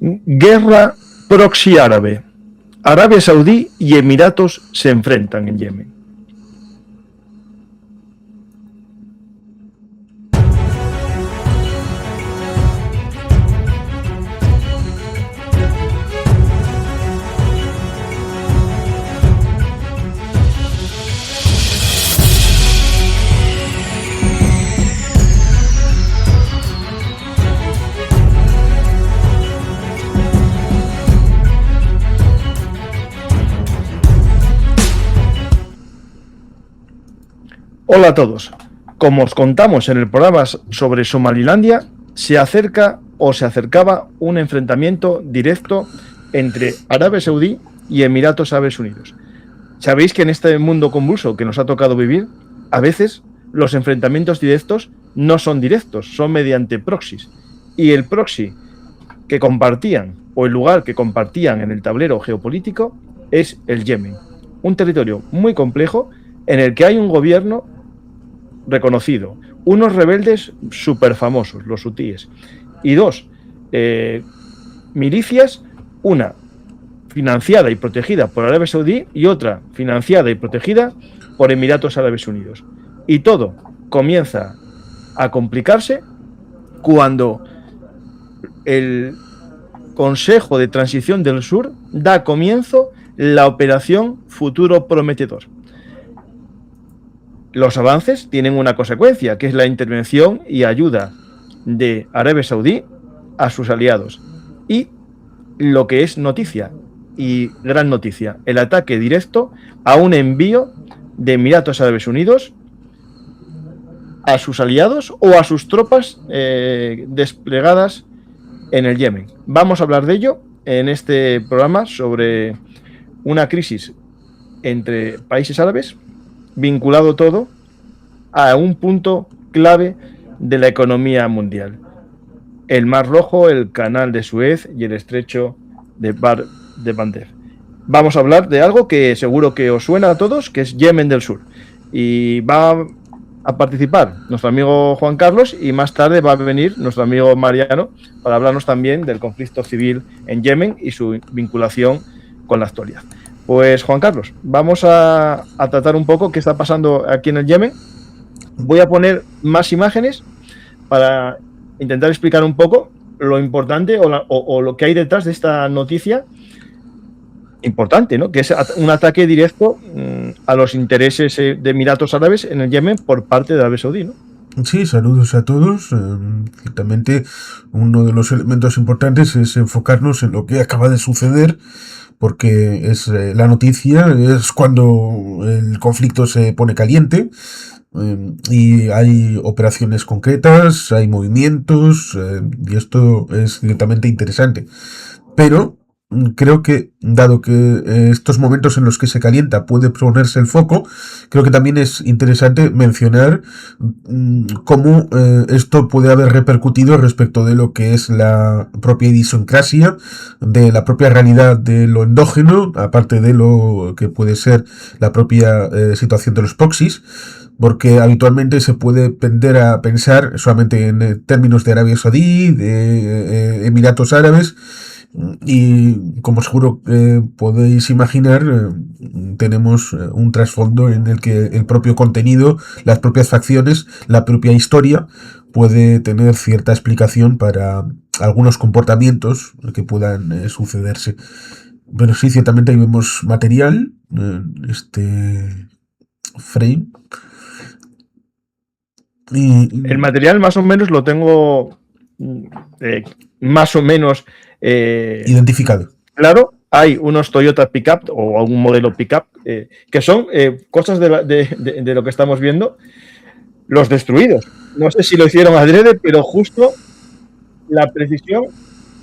Guerra proxy árabe. Arabia Saudí y Emiratos se enfrentan en Yemen. Hola a todos. Como os contamos en el programa sobre Somalilandia, se acerca o se acercaba un enfrentamiento directo entre Arabia Saudí y Emiratos Árabes Unidos. Sabéis que en este mundo convulso que nos ha tocado vivir, a veces los enfrentamientos directos no son directos, son mediante proxies. Y el proxy que compartían, o el lugar que compartían en el tablero geopolítico, es el Yemen. Un territorio muy complejo en el que hay un gobierno reconocido, unos rebeldes súper famosos, los hutíes, y dos milicias, una financiada y protegida por Arabia Saudí y otra financiada y protegida por Emiratos Árabes Unidos. Y todo comienza a complicarse cuando el Consejo de Transición del Sur da comienzo la operación Futuro Prometedor. Los avances tienen una consecuencia, que es la intervención y ayuda de Arabia Saudí a sus aliados. Y lo que es noticia, y gran noticia, el ataque directo a un envío de Emiratos Árabes Unidos a sus aliados o a sus tropas desplegadas en el Yemen. Vamos a hablar de ello en este programa sobre una crisis entre países árabes, vinculado todo a un punto clave de la economía mundial: el Mar Rojo, el Canal de Suez y el Estrecho de Bab el-Mandeb. Vamos a hablar de algo que seguro que os suena a todos, que es Yemen del Sur. Y va a participar nuestro amigo Juan Carlos, y más tarde va a venir nuestro amigo Mariano para hablarnos también del conflicto civil en Yemen y su vinculación con la actualidad. Pues Juan Carlos, vamos a tratar un poco qué está pasando aquí en el Yemen. Voy a poner más imágenes para intentar explicar un poco lo importante o lo que hay detrás de esta noticia importante, ¿no? Que es un ataque directo a los intereses de Emiratos Árabes en el Yemen por parte de Arabia Saudí, ¿no? Sí, saludos a todos. Ciertamente uno de los elementos importantes es enfocarnos en lo que acaba de suceder, porque es la noticia, es cuando el conflicto se pone caliente, y hay operaciones concretas, hay movimientos, y esto es ciertamente interesante. Pero creo que, dado que estos momentos en los que se calienta puede ponerse el foco, creo que también es interesante mencionar cómo esto puede haber repercutido respecto de lo que es la propia idiosincrasia, de la propia realidad de lo endógeno, aparte de lo que puede ser la propia situación de los proxies, porque habitualmente se puede tender a pensar solamente en términos de Arabia Saudí, de Emiratos Árabes. Y como seguro podéis imaginar, tenemos un trasfondo en el que el propio contenido, las propias facciones, la propia historia puede tener cierta explicación para algunos comportamientos que puedan sucederse. Pero sí, ciertamente ahí vemos material, este frame. El material más o menos lo tengo más o menos identificado. Claro, hay unos Toyota Pickup o algún modelo Pickup que son cosas de lo que estamos viendo, los destruidos. No sé si lo hicieron adrede, pero justo la precisión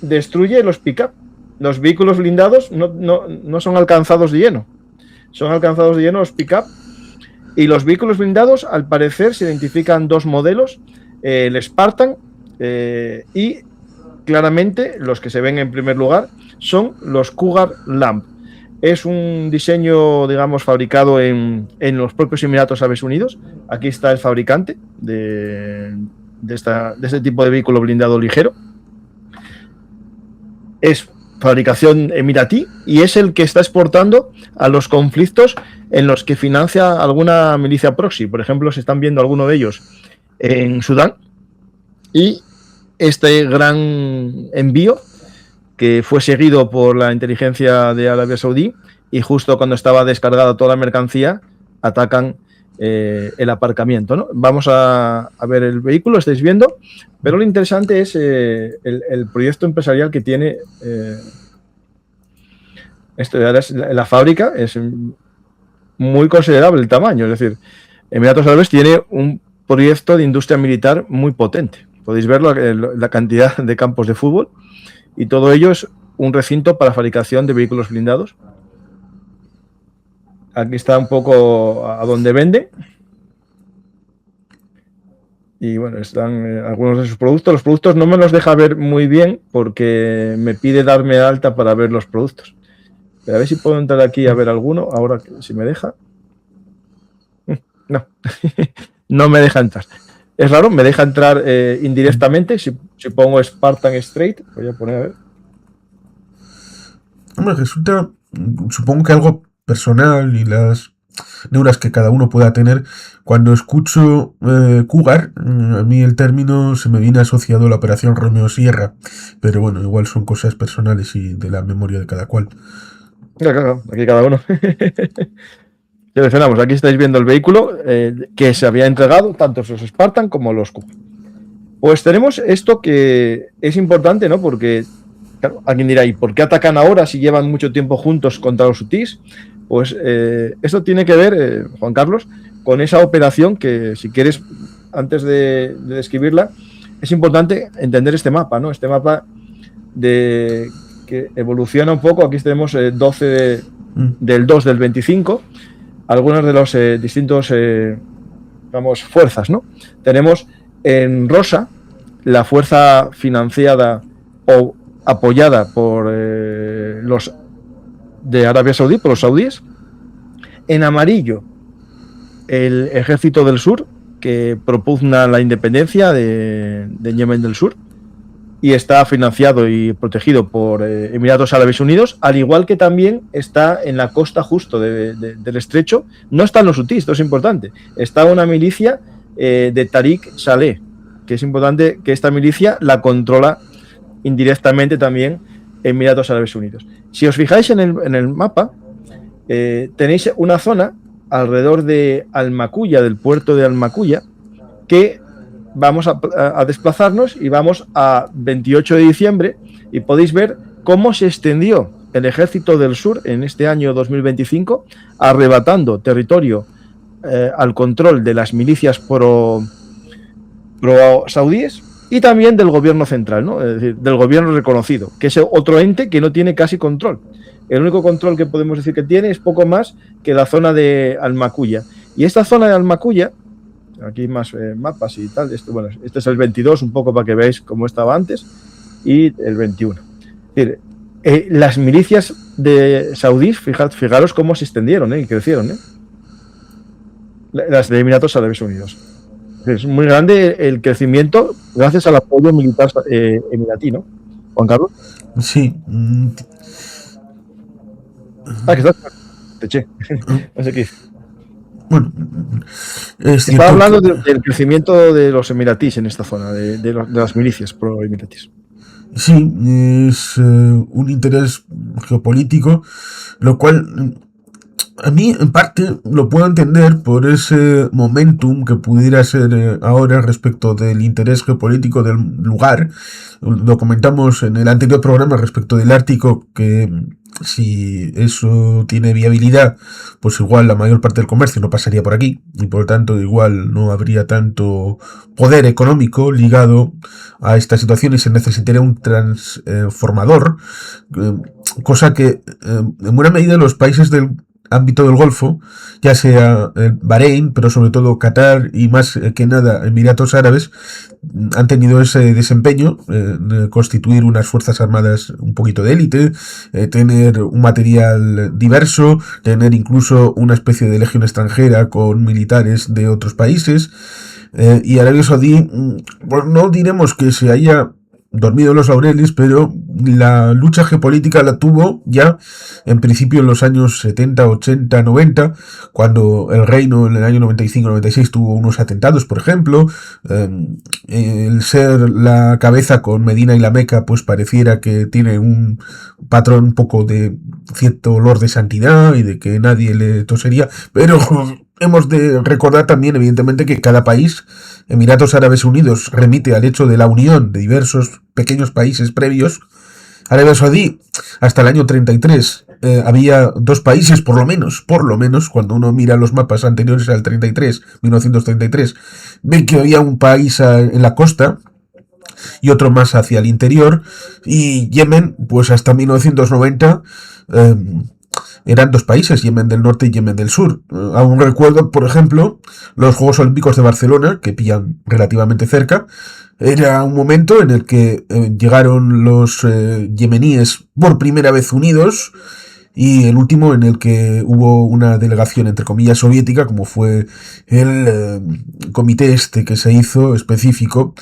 destruye los Pickup. Los vehículos blindados no son alcanzados de lleno. Son alcanzados de lleno los Pickup. Y los vehículos blindados, al parecer, se identifican dos modelos, el Spartan y claramente los que se ven en primer lugar son los Cougar Lamb. Es un diseño, digamos, fabricado en los propios Emiratos Árabes Unidos. Aquí está el fabricante de este tipo de vehículo blindado ligero. es fabricación emiratí y es el que está exportando a los conflictos en los que financia alguna milicia proxy. Por ejemplo, se están viendo algunos de ellos en Sudán, y este gran envío que fue seguido por la inteligencia de Arabia Saudí, y justo cuando estaba descargada toda la mercancía atacan el aparcamiento, ¿no? Vamos a ver el vehículo, estáis viendo, pero lo interesante es el proyecto empresarial que tiene la fábrica. Es muy considerable el tamaño, es decir, Emiratos Árabes tiene un proyecto de industria militar muy potente. Podéis ver la cantidad de campos de fútbol, y todo ello es un recinto para fabricación de vehículos blindados. Aquí está un poco a donde vende. Y bueno, están algunos de sus productos. Los productos no me los deja ver muy bien porque me pide darme alta para ver los productos. Pero a ver si puedo entrar aquí a ver alguno. Ahora, si me deja. No, no me deja entrar. Es raro, me deja entrar indirectamente. Si pongo Spartan Straight, voy a poner a ver. Hombre, resulta, supongo que algo personal y las neuras que cada uno pueda tener. Cuando escucho Cougar, a mí el término se me viene asociado a la operación Romeo Sierra, pero bueno, igual son cosas personales y de la memoria de cada cual. Claro, aquí cada uno. Seleccionamos, aquí estáis viendo el vehículo que se había entregado, tanto los Spartan como los Cougar. Pues tenemos esto que es importante, ¿no? Porque claro, alguien dirá, ¿y por qué atacan ahora si llevan mucho tiempo juntos contra los hutíes? Pues esto tiene que ver, Juan Carlos, con esa operación que, si quieres, antes de describirla, es importante entender este mapa, ¿no? Este mapa que evoluciona un poco. Aquí tenemos 12 del 2 del 25, algunos de los distintos, fuerzas, ¿no? Tenemos en rosa la fuerza financiada o apoyada por los de Arabia Saudí, por los saudíes. En amarillo, el ejército del sur, que propugna la independencia de Yemen del Sur, y está financiado y protegido por Emiratos Árabes Unidos, al igual que también está en la costa justo del estrecho. No están los hutíes, esto es importante. Está una milicia de Tariq Saleh, que es importante que esta milicia la controla indirectamente también Emiratos Árabes Unidos. Si os fijáis en el mapa, tenéis una zona alrededor de Al-Makuya, del puerto de Al-Makuya, que vamos a desplazarnos y vamos a 28 de diciembre, y podéis ver cómo se extendió el ejército del sur en este año 2025, arrebatando territorio al control de las milicias pro saudíes y también del gobierno central, ¿no? Es decir, del gobierno reconocido, que es otro ente que no tiene casi control. El único control que podemos decir que tiene es poco más que la zona de Al-Makuya. Y esta zona de Al-Makuya, aquí más mapas y tal, este es el 22, un poco para que veáis cómo estaba antes, y el 21. Es decir, las milicias de saudíes, fijaros cómo se extendieron y crecieron, las de Emiratos Árabes Unidos. Es muy grande el crecimiento gracias al apoyo militar emiratí, ¿no? Juan Carlos. Sí. Que estás. Te eché. No sé qué. Bueno, estaba hablando del crecimiento de los emiratíes en esta zona, de las milicias pro-emiratíes. Sí, es un interés geopolítico, lo cual a mí en parte lo puedo entender por ese momentum que pudiera ser ahora respecto del interés geopolítico del lugar. Lo comentamos en el anterior programa respecto del Ártico, que si eso tiene viabilidad, pues igual la mayor parte del comercio no pasaría por aquí, y por lo tanto igual no habría tanto poder económico ligado a esta situación y se necesitaría un transformador, cosa que en buena medida los países del ámbito del Golfo, ya sea Bahrein, pero sobre todo Qatar y más que nada Emiratos Árabes, han tenido ese desempeño de constituir unas fuerzas armadas un poquito de élite, tener un material diverso, tener incluso una especie de legión extranjera con militares de otros países, y Arabia Saudí, pues no diremos que se haya dormido en los laureles, pero la lucha geopolítica la tuvo ya en principio en los años 70, 80, 90, cuando el reino en el año 95-96 tuvo unos atentados, por ejemplo. El ser la cabeza con Medina y la Meca, pues pareciera que tiene un patrón un poco de cierto olor de santidad y de que nadie le tosería, pero hemos de recordar también, evidentemente, que cada país, Emiratos Árabes Unidos, remite al hecho de la unión de diversos pequeños países previos. Arabia Saudí, hasta el año 33, había dos países, por lo menos, cuando uno mira los mapas anteriores al 33, 1933, ve que había un país en la costa y otro más hacia el interior, y Yemen, pues hasta 1990, eran dos países, Yemen del Norte y Yemen del Sur. Aún recuerdo, por ejemplo, los Juegos Olímpicos de Barcelona, que pillan relativamente cerca. Era un momento en el que llegaron los yemeníes por primera vez unidos, y el último en el que hubo una delegación, entre comillas, soviética, como fue el comité este que se hizo específico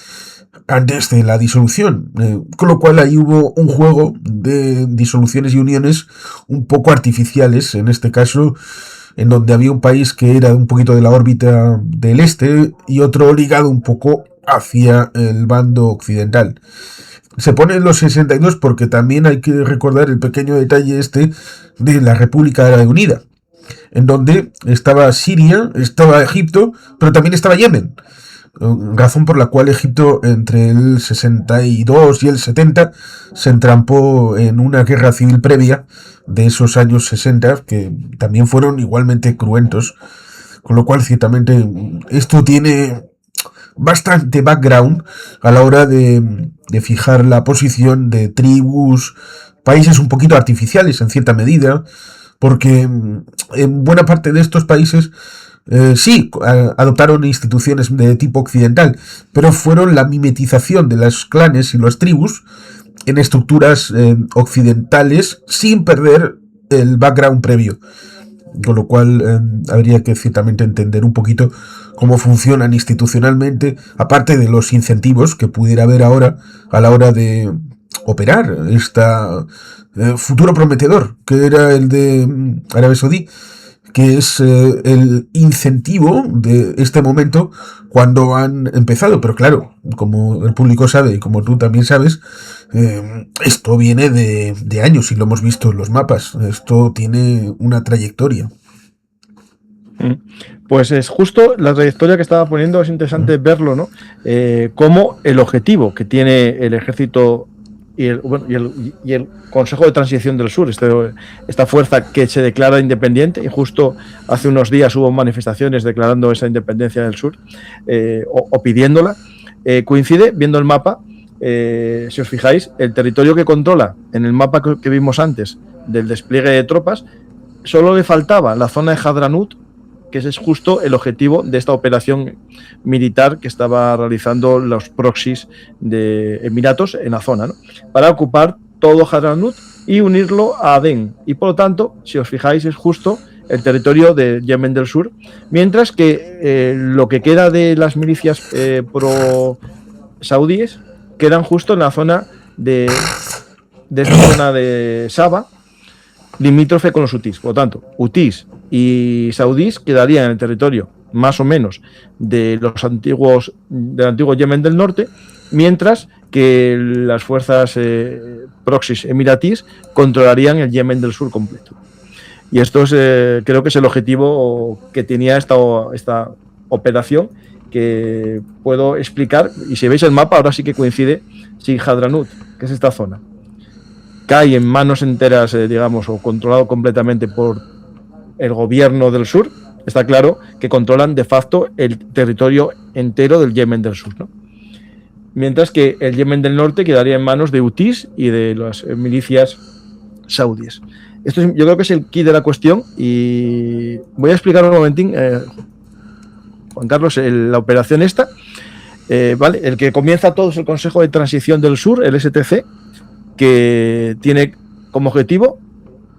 antes de la disolución, con lo cual ahí hubo un juego de disoluciones y uniones un poco artificiales, en este caso, en donde había un país que era un poquito de la órbita del este y otro ligado un poco hacia el bando occidental. Se pone en los 62 porque también hay que recordar el pequeño detalle este de la República Árabe Unida, en donde estaba Siria, estaba Egipto, pero también estaba Yemen. Razón por la cual Egipto entre el 62 y el 70 se entrampó en una guerra civil previa de esos años 60, que también fueron igualmente cruentos, con lo cual ciertamente esto tiene bastante background a la hora de fijar la posición de tribus, países un poquito artificiales en cierta medida, porque en buena parte de estos países sí, adoptaron instituciones de tipo occidental, pero fueron la mimetización de los clanes y las tribus en estructuras occidentales sin perder el background previo. Con lo cual habría que ciertamente entender un poquito cómo funcionan institucionalmente, aparte de los incentivos que pudiera haber ahora a la hora de operar este futuro prometedor, que era el de Arabia Saudí, que es el incentivo de este momento cuando han empezado. Pero claro, como el público sabe y como tú también sabes, esto viene de años y lo hemos visto en los mapas. Esto tiene una trayectoria. Pues es justo la trayectoria que estaba poniendo, es interesante verlo, ¿no? Como el objetivo que tiene el ejército y el Consejo de Transición del Sur, esta fuerza que se declara independiente, y justo hace unos días hubo manifestaciones declarando esa independencia del sur, o pidiéndola, coincide, viendo el mapa, si os fijáis, el territorio que controla en el mapa que vimos antes del despliegue de tropas, solo le faltaba la zona de Hadranut, que ese es justo el objetivo de esta operación militar que estaba realizando los proxies de Emiratos en la zona, ¿no? Para ocupar todo Hadranut y unirlo a Adén. Y por lo tanto, si os fijáis, es justo el territorio de Yemen del Sur, mientras que lo que queda de las milicias pro-saudíes quedan justo en la zona de esta zona de Saba, limítrofe con los hutís. Por lo tanto, hutís y saudíes quedarían en el territorio más o menos del antiguo Yemen del Norte, mientras que las fuerzas proxies emiratíes controlarían el Yemen del Sur completo. Y esto es, creo que es el objetivo que tenía esta operación, que puedo explicar. Y si veis el mapa, ahora sí que coincide, si Hadranut, que es esta zona, cae en manos enteras, digamos, o controlado completamente por el gobierno del sur, está claro que controlan de facto el territorio entero del Yemen del Sur, ¿no? Mientras que el Yemen del Norte quedaría en manos de hutís y de las milicias saudíes. Esto yo creo que es el key de la cuestión, y voy a explicar un momentín, Juan Carlos, la operación esta, ¿vale? El que comienza todo es el Consejo de Transición del Sur, el STC, que tiene como objetivo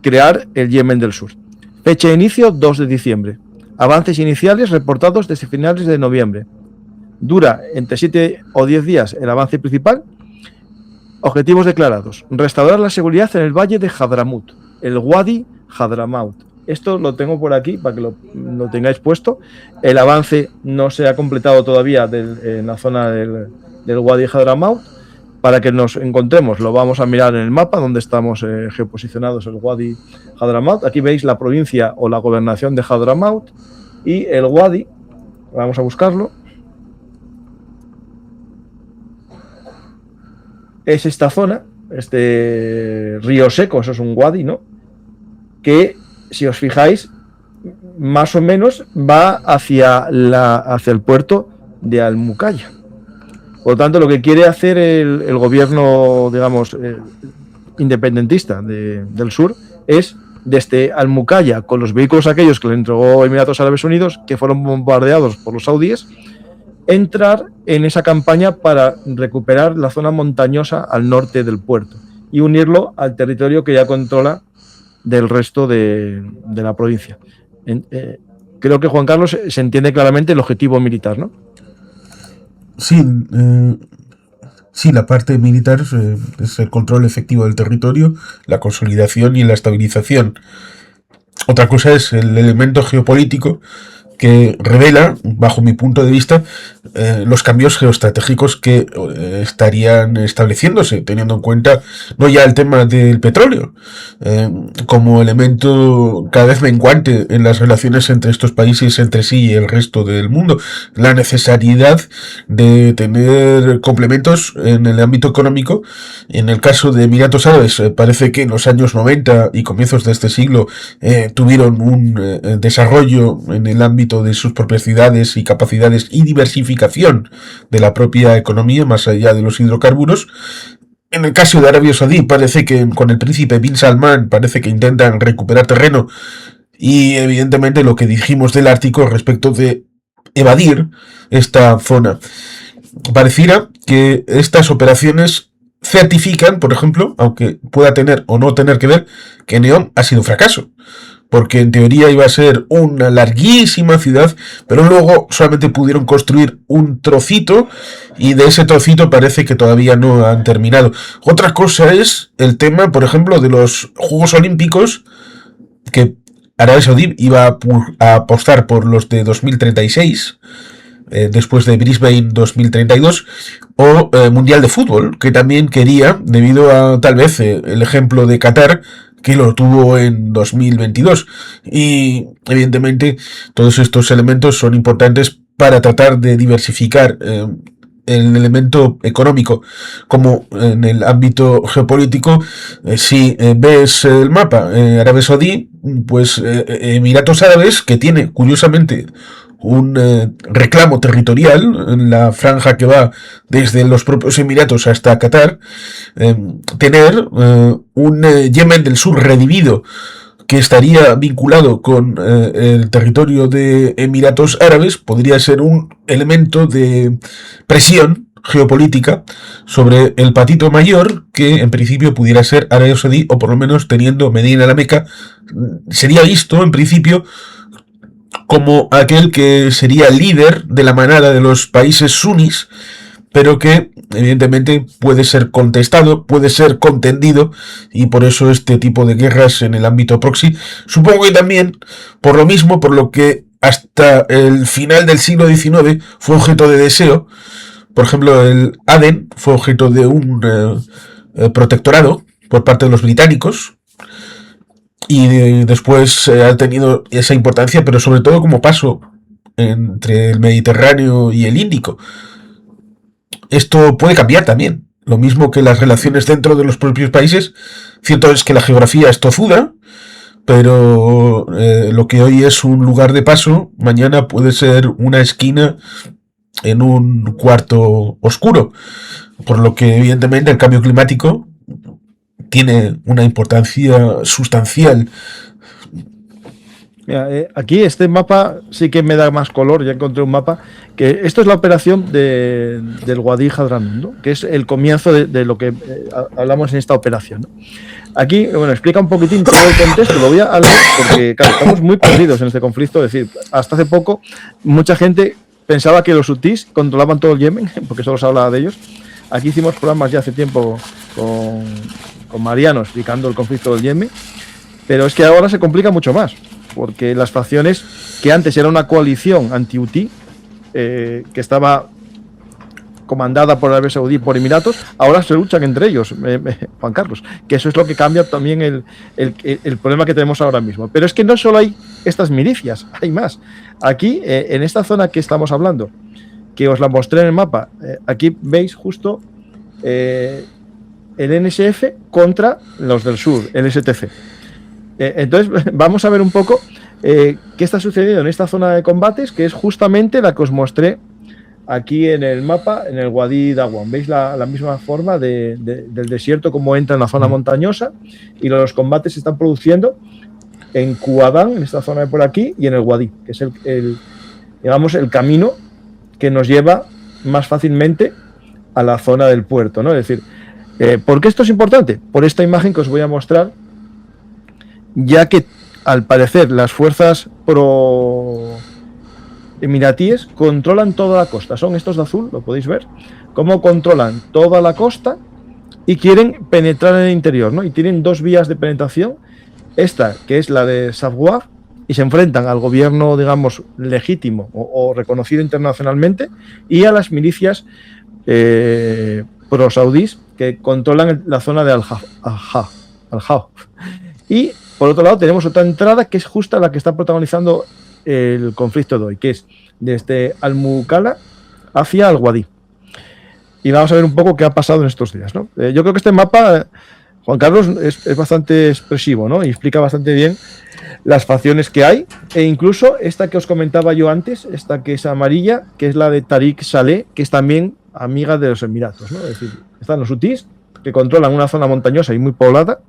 crear el Yemen del Sur. Fecha de inicio 2 de diciembre. Avances iniciales reportados desde finales de noviembre. Dura entre 7 o 10 días el avance principal, Objetivos declarados: restaurar la seguridad en el valle de Hadramut, el Wadi Hadramaut. Esto lo tengo por aquí para que lo tengáis puesto. El avance no se ha completado todavía en la zona del Wadi Hadramaut. Para que nos encontremos, lo vamos a mirar en el mapa donde estamos geoposicionados, el Wadi Hadramaut. Aquí veis la provincia o la gobernación de Hadramaut y el Wadi. Vamos a buscarlo. Es esta zona, este río seco, eso es un Wadi, ¿no? Que, si os fijáis, más o menos va hacia el puerto de Al-Mukalla. Por lo tanto, lo que quiere hacer el gobierno, digamos, independentista del sur es, desde Al-Mukalla, con los vehículos aquellos que le entregó Emiratos Árabes Unidos, que fueron bombardeados por los saudíes, entrar en esa campaña para recuperar la zona montañosa al norte del puerto y unirlo al territorio que ya controla del resto de la provincia. Creo que, Juan Carlos, se entiende claramente el objetivo militar, ¿no? Sí, sí, la parte militar es el control efectivo del territorio, la consolidación y la estabilización. Otra cosa es el elemento geopolítico que revela, bajo mi punto de vista, los cambios geoestratégicos que estarían estableciéndose, teniendo en cuenta no ya el tema del petróleo, como elemento cada vez menguante en las relaciones entre estos países, entre sí y el resto del mundo, la necesidad de tener complementos en el ámbito económico. En el caso de Emiratos Árabes, parece que en los años 90 y comienzos de este siglo tuvieron un desarrollo en el ámbito de sus propias ciudades y capacidades y diversificación de la propia economía más allá de los hidrocarburos. En el caso de Arabia Saudí parece que con el príncipe Bin Salman parece que intentan recuperar terreno y evidentemente lo que dijimos del Ártico respecto de evadir esta zona. Pareciera que estas operaciones certifican, por ejemplo, aunque pueda tener o no tener que ver, que Neom ha sido un fracaso. Porque en teoría iba a ser una larguísima ciudad, pero luego solamente pudieron construir un trocito y de ese trocito parece que todavía no han terminado. Otra cosa es el tema, por ejemplo, de los Juegos Olímpicos, que Arabia Saudí iba a apostar por los de 2036, después de Brisbane 2032, o Mundial de Fútbol, que también quería, debido a tal vez el ejemplo de Qatar, que lo tuvo en 2022. Y evidentemente todos estos elementos son importantes para tratar de diversificar el elemento económico. Como en el ámbito geopolítico, si ves el mapa, Arabia Saudí, pues Emiratos Árabes, que tiene curiosamente un reclamo territorial en la franja que va desde los propios Emiratos hasta Qatar, tener un Yemen del Sur redividido que estaría vinculado con el territorio de Emiratos Árabes podría ser un elemento de presión geopolítica sobre el patito mayor que en principio pudiera ser Arabia Saudí, o por lo menos teniendo Medina la Meca, sería visto en principio como aquel que sería el líder de la manada de los países sunnis, pero que evidentemente puede ser contestado, puede ser contendido, y por eso este tipo de guerras en el ámbito proxy. Supongo que también por lo mismo, por lo que hasta el final del siglo XIX fue objeto de deseo. Por ejemplo, el Aden fue objeto de un protectorado por parte de los británicos, y después ha tenido esa importancia, pero sobre todo como paso entre el Mediterráneo y el Índico. Esto puede cambiar también, lo mismo que las relaciones dentro de los propios países. Cierto es que la geografía es tozuda, pero lo que hoy es un lugar de paso, mañana puede ser una esquina en un cuarto oscuro, por lo que evidentemente el cambio climático tiene una importancia sustancial. Mira, aquí este mapa sí que me da más color. Ya encontré un mapa que esto es la operación del Wadi Hadramut, ¿no? Que es el comienzo de lo que hablamos en esta operación, ¿no? Aquí, bueno, explica un poquitín todo el contexto. Lo voy a leer porque, claro, estamos muy perdidos en este conflicto. Es decir, hasta hace poco mucha gente pensaba que los hutíes controlaban todo el Yemen, porque solo se hablaba de ellos. Aquí hicimos programas ya hace tiempo con, con Mariano explicando el conflicto del Yemen, pero es que ahora se complica mucho más, porque las facciones que antes era una coalición anti-Hutí, que estaba comandada por Arabia Saudí, por Emiratos, ahora se luchan entre ellos, Juan Carlos, que eso es lo que cambia también el problema que tenemos ahora mismo. Pero es que no solo hay estas milicias, hay más. Aquí, en esta zona que estamos hablando, que os la mostré en el mapa, aquí veis justo el NSF contra los del sur, el STC. Entonces, vamos a ver un poco qué está sucediendo en esta zona de combates, que es justamente la que os mostré aquí en el mapa, en el Wadi Dawan. Veis la misma forma del desierto, como entra en la zona montañosa, y los combates se están produciendo en Kuadán, en esta zona de por aquí, y en el Wadi, que es digamos, el camino que nos lleva más fácilmente a la zona del puerto, ¿no? Es decir, ¿por qué esto es importante? Por esta imagen que os voy a mostrar, ya que al parecer las fuerzas pro emiratíes controlan toda la costa. Son estos de azul, lo podéis ver, cómo controlan toda la costa y quieren penetrar en el interior, ¿no? Y tienen dos vías de penetración, esta que es la de Safwar, y se enfrentan al gobierno, digamos, legítimo o reconocido internacionalmente, y a las milicias pro-saudíes que controlan la zona de Al-Hajj. Y por otro lado tenemos otra entrada que es justa la que está protagonizando el conflicto de hoy, que es desde Al-Mukalla hacia Al-Wadi. Y vamos a ver un poco qué ha pasado en estos días, ¿no? Yo creo que este mapa, Juan Carlos, es bastante expresivo, ¿no? Y explica bastante bien las facciones que hay, e incluso esta que os comentaba yo antes, esta que es amarilla, que es la de Tariq Saleh, que es también amiga de los Emiratos, ¿no? Es decir, están los hutíes, que controlan una zona montañosa y muy poblada,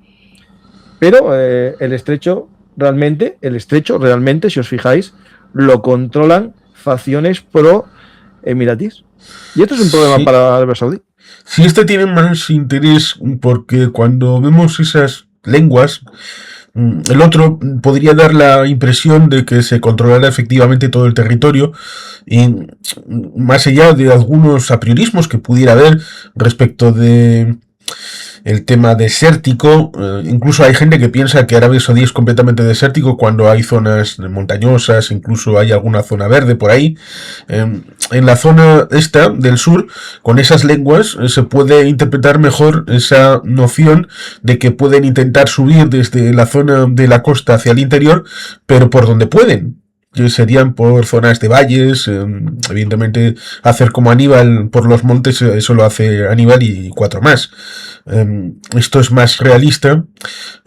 pero el estrecho realmente, si os fijáis, lo controlan facciones pro-emiratíes. Y esto es un problema para Arabia Saudí. Sí, este tiene más interés porque cuando vemos esas lenguas, el otro podría dar la impresión de que se controlará efectivamente todo el territorio, y más allá de algunos apriorismos que pudiera haber respecto de el tema desértico, incluso hay gente que piensa que Arabia Saudí es completamente desértico cuando hay zonas montañosas, incluso hay alguna zona verde por ahí. En la zona esta del sur, con esas lenguas, se puede interpretar mejor esa noción de que pueden intentar subir desde la zona de la costa hacia el interior, pero por donde pueden. Que serían por zonas de valles, evidentemente hacer como Aníbal por los montes, eso lo hace Aníbal y 4 más. Esto es más realista.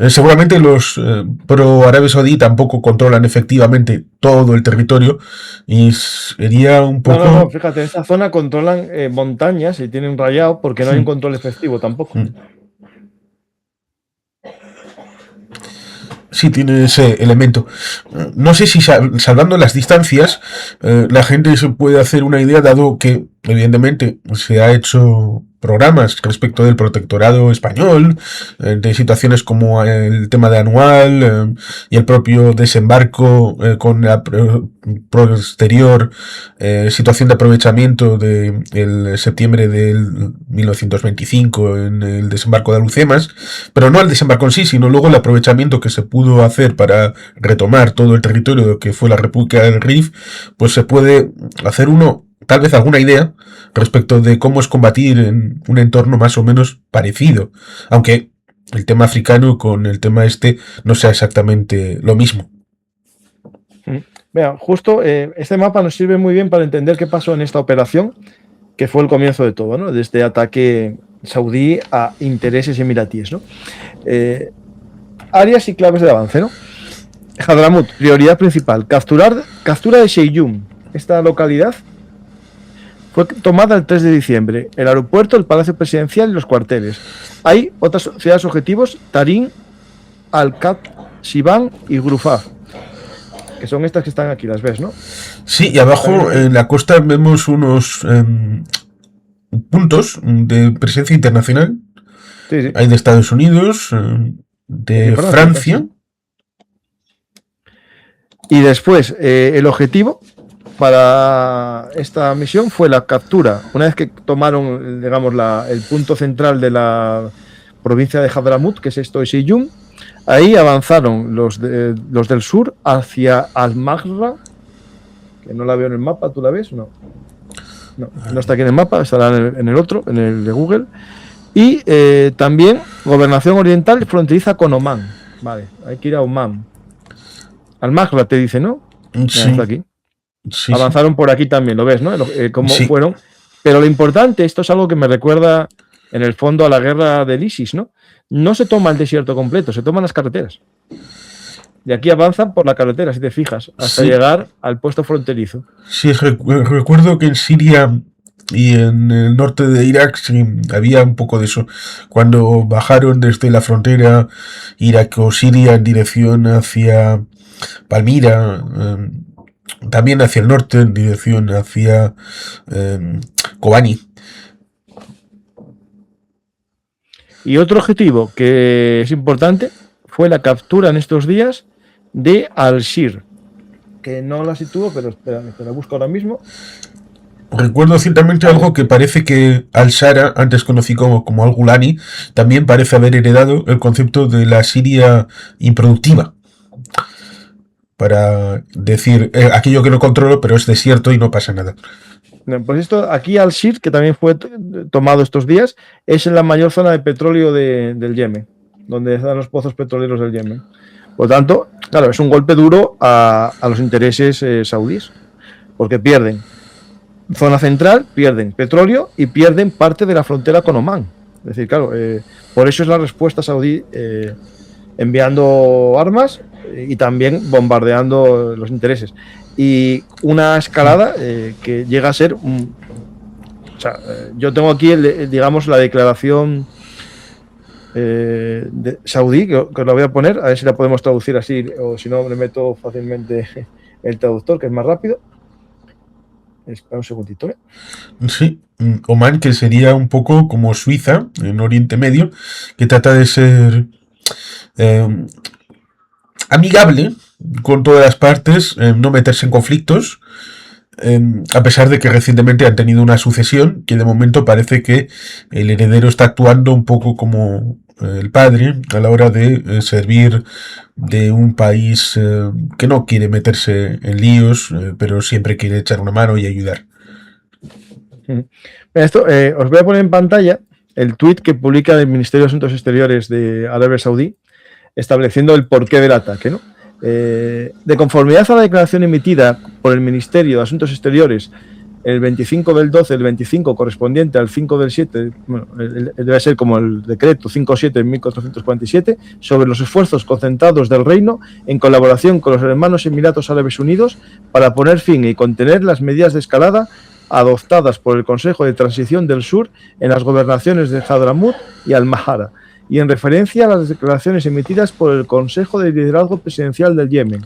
Seguramente los pro Arabia Saudí tampoco controlan efectivamente todo el territorio, y sería un poco... No, fíjate, en esta zona controlan montañas y tienen rayado porque no hay un control efectivo tampoco. Sí, tiene ese elemento. No sé si salvando las distancias, la gente se puede hacer una idea, dado que evidentemente se ha hecho programas respecto del protectorado español, de situaciones como el tema de Anual, y el propio desembarco con la posterior situación de aprovechamiento de el septiembre del 1925 en el desembarco de Alhucemas, pero no el desembarco en sí, sino luego el aprovechamiento que se pudo hacer para retomar todo el territorio que fue la República del Rif. Pues se puede hacer tal vez alguna idea respecto de cómo es combatir en un entorno más o menos parecido, aunque el tema africano con el tema no sea exactamente lo mismo. Vean, justo este mapa nos sirve muy bien para entender qué pasó en esta operación, que fue el comienzo de todo, ¿no? Desde ataque saudí a intereses emiratíes, ¿no? Áreas y claves de avance, ¿no? Hadramut, prioridad principal, captura de Sheiyum. Esta localidad fue tomada el 3 de diciembre. El aeropuerto, el palacio presidencial y los cuarteles. Hay otras ciudades objetivos: Tarín, Al-Qad, Sivan y Grufaf, que son estas que están aquí, las ves, ¿no? Sí, y abajo en la costa vemos unos puntos de presencia internacional. Sí. Hay de Estados Unidos, de Francia. Y después, el objetivo para esta misión fue la captura. Una vez que tomaron, digamos, el punto central de la provincia de Hadramut, que es esto de Siyum. Ahí avanzaron los del sur hacia Al-Maghra, que no la veo en el mapa, ¿tú la ves? No, no está aquí en el mapa, estará en el otro, en el de Google. Y también gobernación oriental fronteriza con Omán. Vale, hay que ir a Omán. Al-Maghra te dice, ¿no? Sí. Está aquí. Sí, Avanzaron por aquí también, ¿lo ves, no? Cómo Sí. fueron. Pero lo importante, esto es algo que me recuerda en el fondo a la guerra del ISIS, ¿no? No se toma el desierto completo, se toman las carreteras. Y aquí avanzan por la carretera, si te fijas, hasta Sí. llegar al puesto fronterizo. Sí, recuerdo que en Siria y en el norte de Irak sí, había un poco de eso. Cuando bajaron desde la frontera Irak o Siria en dirección hacia Palmira, también hacia el norte en dirección hacia Kobani. Y otro objetivo que es importante fue la captura en estos días de Al-Shir, que no la sitúo, pero espera, te la busco ahora mismo. Recuerdo ciertamente algo que parece que Al-Shara, antes conocido como Al-Gulani, también parece haber heredado el concepto de la Siria improductiva. Para decir, aquello que no controlo, pero es desierto y no pasa nada. Pues esto, aquí Al-Shir, que también fue tomado estos días, es en la mayor zona de petróleo del Yemen, donde están los pozos petroleros del Yemen. Por lo tanto, claro, es un golpe duro a los intereses saudíes, porque pierden zona central, pierden petróleo y pierden parte de la frontera con Omán. Es decir, claro, por eso es la respuesta saudí enviando armas y también bombardeando los intereses. Y una escalada que llega a ser yo tengo aquí digamos la declaración de saudí, que os la voy a poner, a ver si la podemos traducir así, o si no le meto fácilmente el traductor, que es más rápido. Espera un segundito. Sí, Omán, que sería un poco como Suiza en Oriente Medio, que trata de ser amigable con todas las partes, no meterse en conflictos, a pesar de que recientemente han tenido una sucesión que de momento parece que el heredero está actuando un poco como el padre a la hora de servir de un país que no quiere meterse en líos, pero siempre quiere echar una mano y ayudar. Esto, os voy a poner en pantalla el tuit que publica el Ministerio de Asuntos Exteriores de Arabia Saudí, estableciendo el porqué del ataque, ¿no? De conformidad a la declaración emitida por el Ministerio de Asuntos Exteriores el 25 del 12, el 25 correspondiente al 5 del 7, bueno, debe ser como el decreto 5-7 en 1447, sobre los esfuerzos concentrados del reino en colaboración con los hermanos Emiratos Árabes Unidos para poner fin y contener las medidas de escalada adoptadas por el Consejo de Transición del Sur en las gobernaciones de Hadramut y Al-Mahara, y en referencia a las declaraciones emitidas por el Consejo de Liderazgo Presidencial del Yemen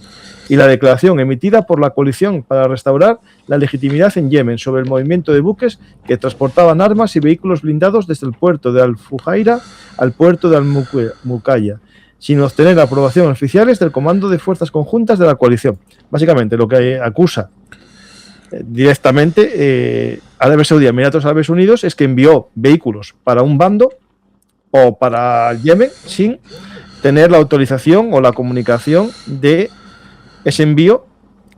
y la declaración emitida por la coalición para restaurar la legitimidad en Yemen sobre el movimiento de buques que transportaban armas y vehículos blindados desde el puerto de Al-Fujairah al puerto de Al-Mukalla, sin obtener aprobación oficiales del Comando de Fuerzas Conjuntas de la coalición. Básicamente, lo que acusa directamente Arabia Saudí, Emiratos Árabes Unidos, es que envió vehículos para un bando o para Yemen sin tener la autorización o la comunicación de ese envío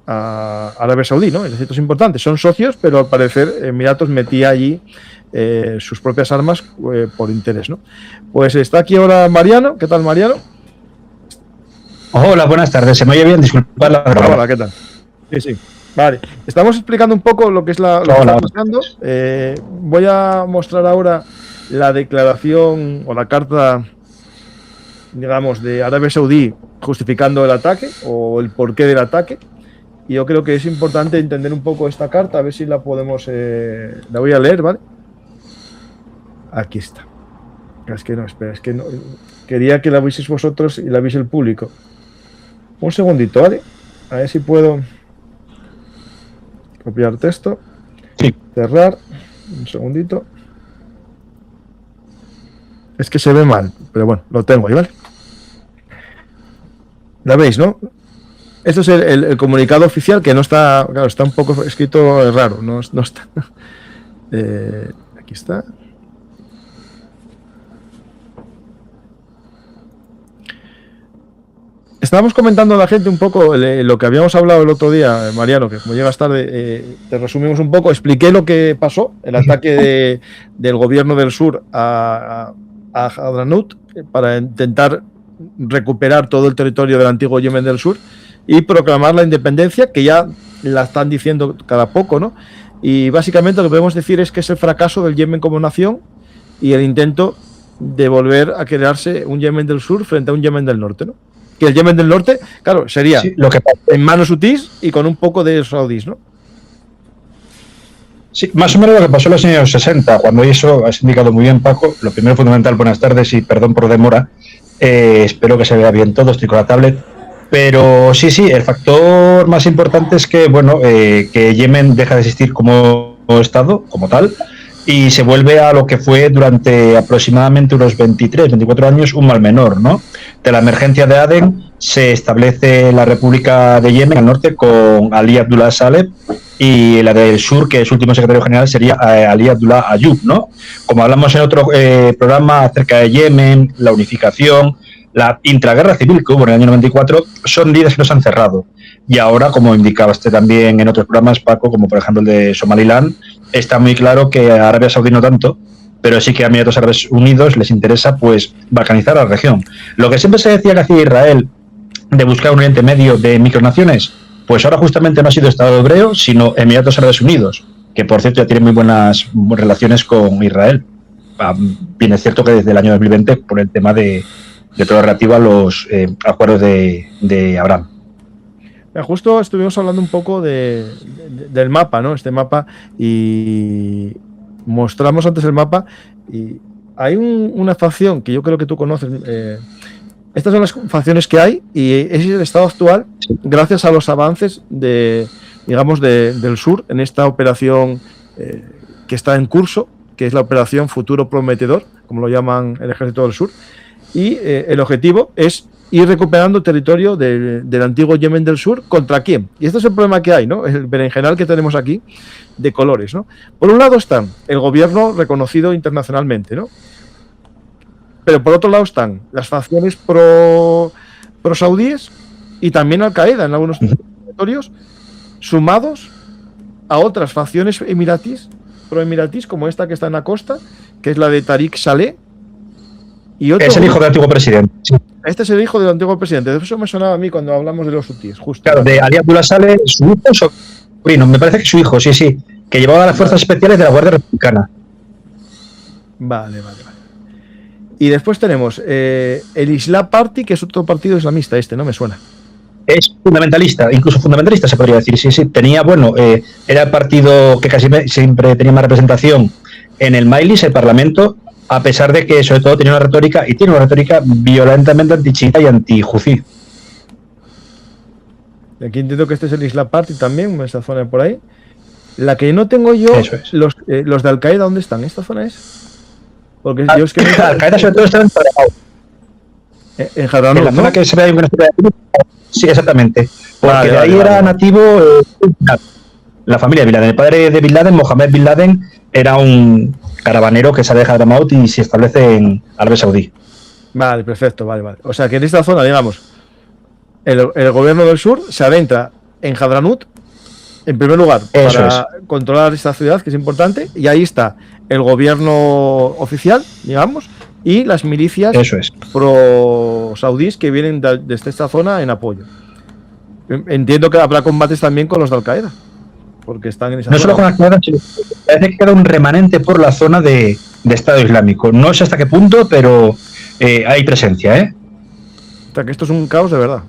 a Arabia Saudí, ¿no? Es decir, esto es importante, son socios, pero al parecer Emiratos metía allí sus propias armas por interés, ¿no? Pues está aquí ahora Mariano. ¿Qué tal, Mariano? Hola, buenas tardes. ¿Se me oye bien? Disculpad la broma. Hola, ¿qué tal? Sí, sí. Vale, estamos explicando un poco lo que es lo que está pasando. Voy a mostrar ahora la declaración o la carta, digamos, de Arabia Saudí justificando el ataque o el porqué del ataque. Y yo creo que es importante entender un poco esta carta, a ver si la podemos... la voy a leer, ¿vale? Aquí está. Es que no, espera, es que no... Quería que la vieseis vosotros y la viese el público. Un segundito, ¿vale? A ver si puedo... Copiar texto. Sí. Cerrar. Un segundito. Es que se ve mal, pero bueno, lo tengo ahí, ¿vale? La veis, ¿no? Esto es el comunicado oficial, que no está... Claro, está un poco escrito raro. No está... aquí está. estábamos comentando a la gente un poco lo que habíamos hablado el otro día, Mariano, que como llegas tarde, te resumimos un poco. Expliqué lo que pasó, el ataque del gobierno del sur a Hadranut para intentar recuperar todo el territorio del antiguo Yemen del Sur y proclamar la independencia, que ya la están diciendo cada poco, ¿no? Y básicamente lo que podemos decir es que es el fracaso del Yemen como nación y el intento de volver a crearse un Yemen del Sur frente a un Yemen del Norte, ¿no? Que el Yemen del Norte, claro, sería lo que en manos hutíes y con un poco de saudíes, ¿no? Sí, más o menos lo que pasó en los años 60, cuando eso has indicado muy bien, Paco. Lo primero fundamental, buenas tardes y perdón por demora. Espero que se vea bien todo, estoy con la tablet. Pero sí, el factor más importante es que, bueno, que Yemen deja de existir como Estado, como tal, y se vuelve a lo que fue durante aproximadamente unos 23, 24 años un mal menor, ¿no? De la emergencia de Aden se establece la República de Yemen al norte con Ali Abdullah Saleh y la del sur, que es último secretario general, sería Ali Abdullah Ayub, ¿no? Como hablamos en otro programa acerca de Yemen, la unificación, la intraguerra civil que hubo en el año 94, son líderes que nos han cerrado. Y ahora, como indicabas también en otros programas, Paco, como por ejemplo el de Somaliland, está muy claro que a Arabia Saudí no tanto, pero sí que a Emiratos Árabes Unidos les interesa pues balcanizar la región. Lo que siempre se decía que hacía Israel de buscar un Oriente Medio de micronaciones, pues ahora justamente no ha sido Estado hebreo, sino Emiratos Árabes Unidos, que por cierto ya tiene muy buenas relaciones con Israel. Bien, es cierto que desde el año 2020 por el tema de todo relativo a los acuerdos de Abraham. Justo estuvimos hablando un poco del mapa, ¿no? Este mapa, y mostramos antes el mapa y hay una facción que yo creo que tú conoces. Estas son las facciones que hay y ese es el estado actual, sí, gracias a los avances del sur en esta operación que está en curso, que es la operación Futuro Prometedor, como lo llaman el Ejército del Sur, y el objetivo es ir recuperando territorio del antiguo Yemen del Sur. ¿Contra quién? Y este es el problema que hay, ¿no? El berenjenal que tenemos aquí de colores, ¿no? Por un lado están el gobierno reconocido internacionalmente, ¿no? Pero por otro lado están las facciones pro saudíes y también Al-Qaeda en algunos territorios, sumados a otras facciones pro-emiratís, como esta que está en la costa, que es la de Tariq Saleh. Y otro, es el hijo del antiguo presidente. Sí. Este es el hijo del antiguo presidente. De eso me sonaba a mí cuando hablamos de los hutíes, justo. Claro, de Ali Abdullah Saleh, su hijo o sobrino, me parece que su hijo, sí, que llevaba las fuerzas especiales de la Guardia Republicana. Vale. Y después tenemos el Islam Party, que es otro partido islamista, no me suena. Es fundamentalista, incluso fundamentalista se podría decir, sí. Tenía, era el partido que casi siempre tenía más representación en el Majlis, el Parlamento, a pesar de que sobre todo tiene una retórica violentamente antichiita y anti-juzí. Aquí entiendo que este es el Islam Party también, esa zona por ahí. La que no tengo yo, los de Al-Qaeda, ¿dónde están? ¿Esta zona es? Porque yo es que Al-Qaeda sobre todo está en Hadranut, en la zona que se ve ahí una especie de... Sí, exactamente. Porque de ahí era nativo la familia Bin Laden. El padre de Bin Laden, Mohammed Bin Laden, era un caravanero que sale de Hadramaut y se establece en Arabia Saudí. Vale, perfecto, vale. O sea, que en esta zona, digamos, el gobierno del sur se adentra en Hadranut, en primer lugar, para controlar esta ciudad, que es importante, y ahí está el gobierno oficial, digamos, y las milicias pro-saudíes que vienen desde esta zona en apoyo. Entiendo que habrá combates también con los de Al-Qaeda, porque están en esa zona. No solo con Al-Qaeda, sino parece que queda un remanente por la zona de Estado Islámico. No sé hasta qué punto, pero hay presencia, ¿eh? O sea, que esto es un caos de verdad.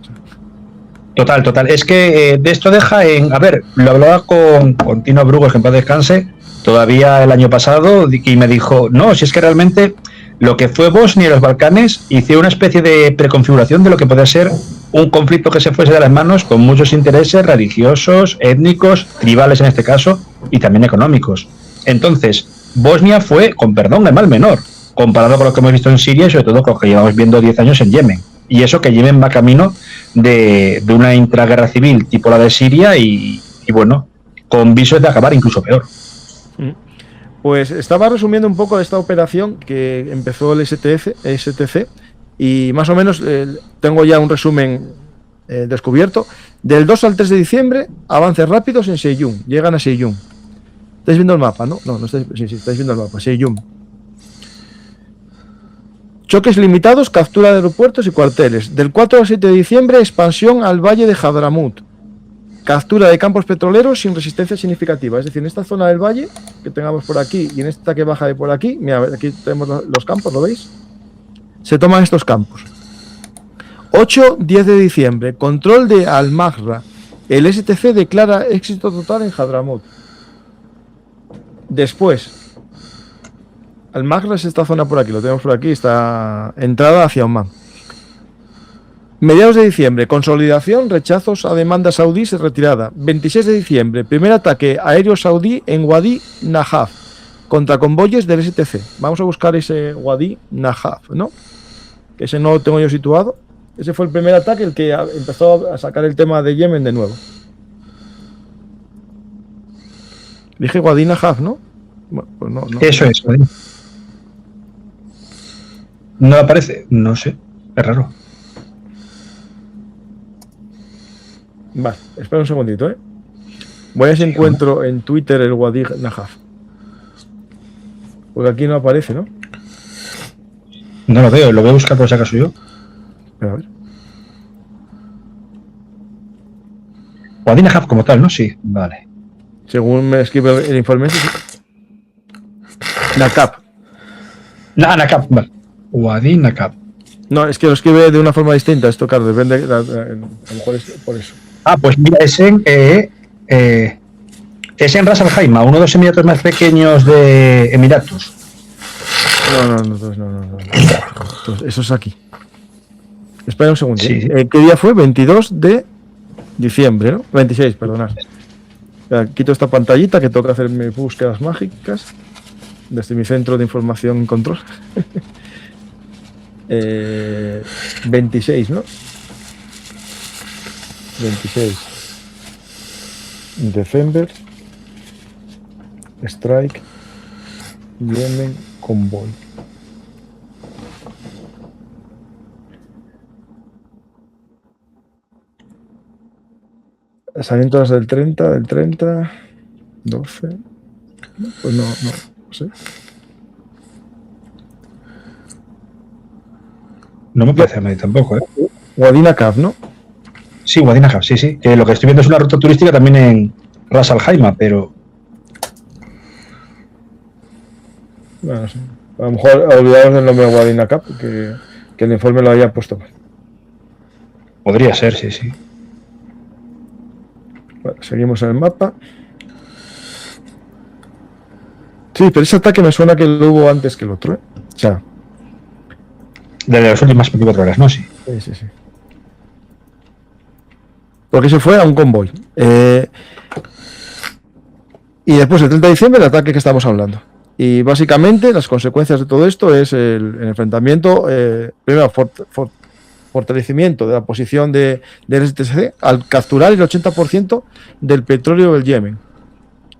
Total. Es que de esto deja en... A ver, lo hablaba con Tino Brugos, que en paz descanse, todavía el año pasado, y me dijo, no, si es que realmente lo que fue Bosnia y los Balcanes hizo una especie de preconfiguración de lo que podía ser un conflicto que se fuese de las manos con muchos intereses religiosos, étnicos, tribales en este caso, y también económicos. Entonces, Bosnia fue, con perdón, el mal menor, comparado con lo que hemos visto en Siria y sobre todo con lo que llevamos viendo 10 años en Yemen. Y eso que Yemen va camino de una intraguerra civil tipo la de Siria y con visos de acabar incluso peor. Pues estaba resumiendo un poco esta operación que empezó el STC, y más o menos tengo ya un resumen descubierto. Del 2 al 3 de diciembre, avances rápidos en Seyun. Llegan a Seyun. ¿Estáis viendo el mapa, no? No estáis, sí, estáis viendo el mapa. Seyun. Choques limitados, captura de aeropuertos y cuarteles. Del 4 al 7 de diciembre, expansión al valle de Hadramut. Captura de campos petroleros sin resistencia significativa. Es decir, en esta zona del valle que tengamos por aquí y en esta que baja de por aquí, mira, aquí tenemos los campos, ¿lo veis? Se toman estos campos. 8-10 de diciembre, control de Al-Mahra. El STC declara éxito total en Hadramut. Después, Al-Mahra es esta zona por aquí, lo tenemos por aquí, está entrada hacia Oman. Mediados de diciembre, consolidación, rechazos a demandas saudíes y retirada. 26 de diciembre, primer ataque aéreo saudí en Wadi Najaf contra convoyes del STC. Vamos a buscar ese Wadi Najaf, ¿no? Que ese no lo tengo yo situado. Ese fue el primer ataque, el que empezó a sacar el tema de Yemen de nuevo. Dije Wadi Najaf, ¿no? Bueno, pues no. Eso es, Wadi. ¿No aparece? No sé, es raro. Vale, espera un segundito, ¿eh? Voy a ver si encuentro en Twitter el Wadi Najaf. Porque aquí no aparece, ¿no? No lo veo, lo voy a buscar por si acaso yo. Espera, a ver. Wadi Najaf como tal, ¿no? Sí, vale. Según me escribe el informe, sí. Nakab. Nakab, vale. Wadi Nakab. No, es que lo escribe de una forma distinta. Esto, claro, depende. A lo mejor es por eso. Ah, pues mira, es en Ras Al Khaimah, uno de los emiratos más pequeños de Emiratos. No. Entonces, eso es aquí. Espera un segundo. Sí. ¿Qué día fue? 22 de diciembre, ¿no? 26, perdonad. Quito esta pantallita que toca hacer mis búsquedas mágicas desde mi centro de información y control. 26, ¿no? 26 December Strike Yemen Convoy. Salen todas del 30, 12. Pues no sé. No me parece a mí tampoco, ¿eh? Wadi Nakab, ¿no? Sí, Wadi Najaf, sí. Que lo que estoy viendo es una ruta turística también en Ras Al Khaimah, pero... Bueno, no sé. A lo mejor olvidamos del nombre de Wadi Nakab, que el informe lo haya puesto mal. Podría ser, sí. Bueno, seguimos en el mapa. Sí, pero ese ataque me suena que lo hubo antes que el otro, ¿eh? O sea... De las últimas 24 horas, ¿no? Sí. Sí. Porque se fue a un convoy. Y después, el 30 de diciembre, el ataque que estamos hablando. Y básicamente, las consecuencias de todo esto es el enfrentamiento, primero, fortalecimiento de la posición del STC al capturar el 80% del petróleo del Yemen.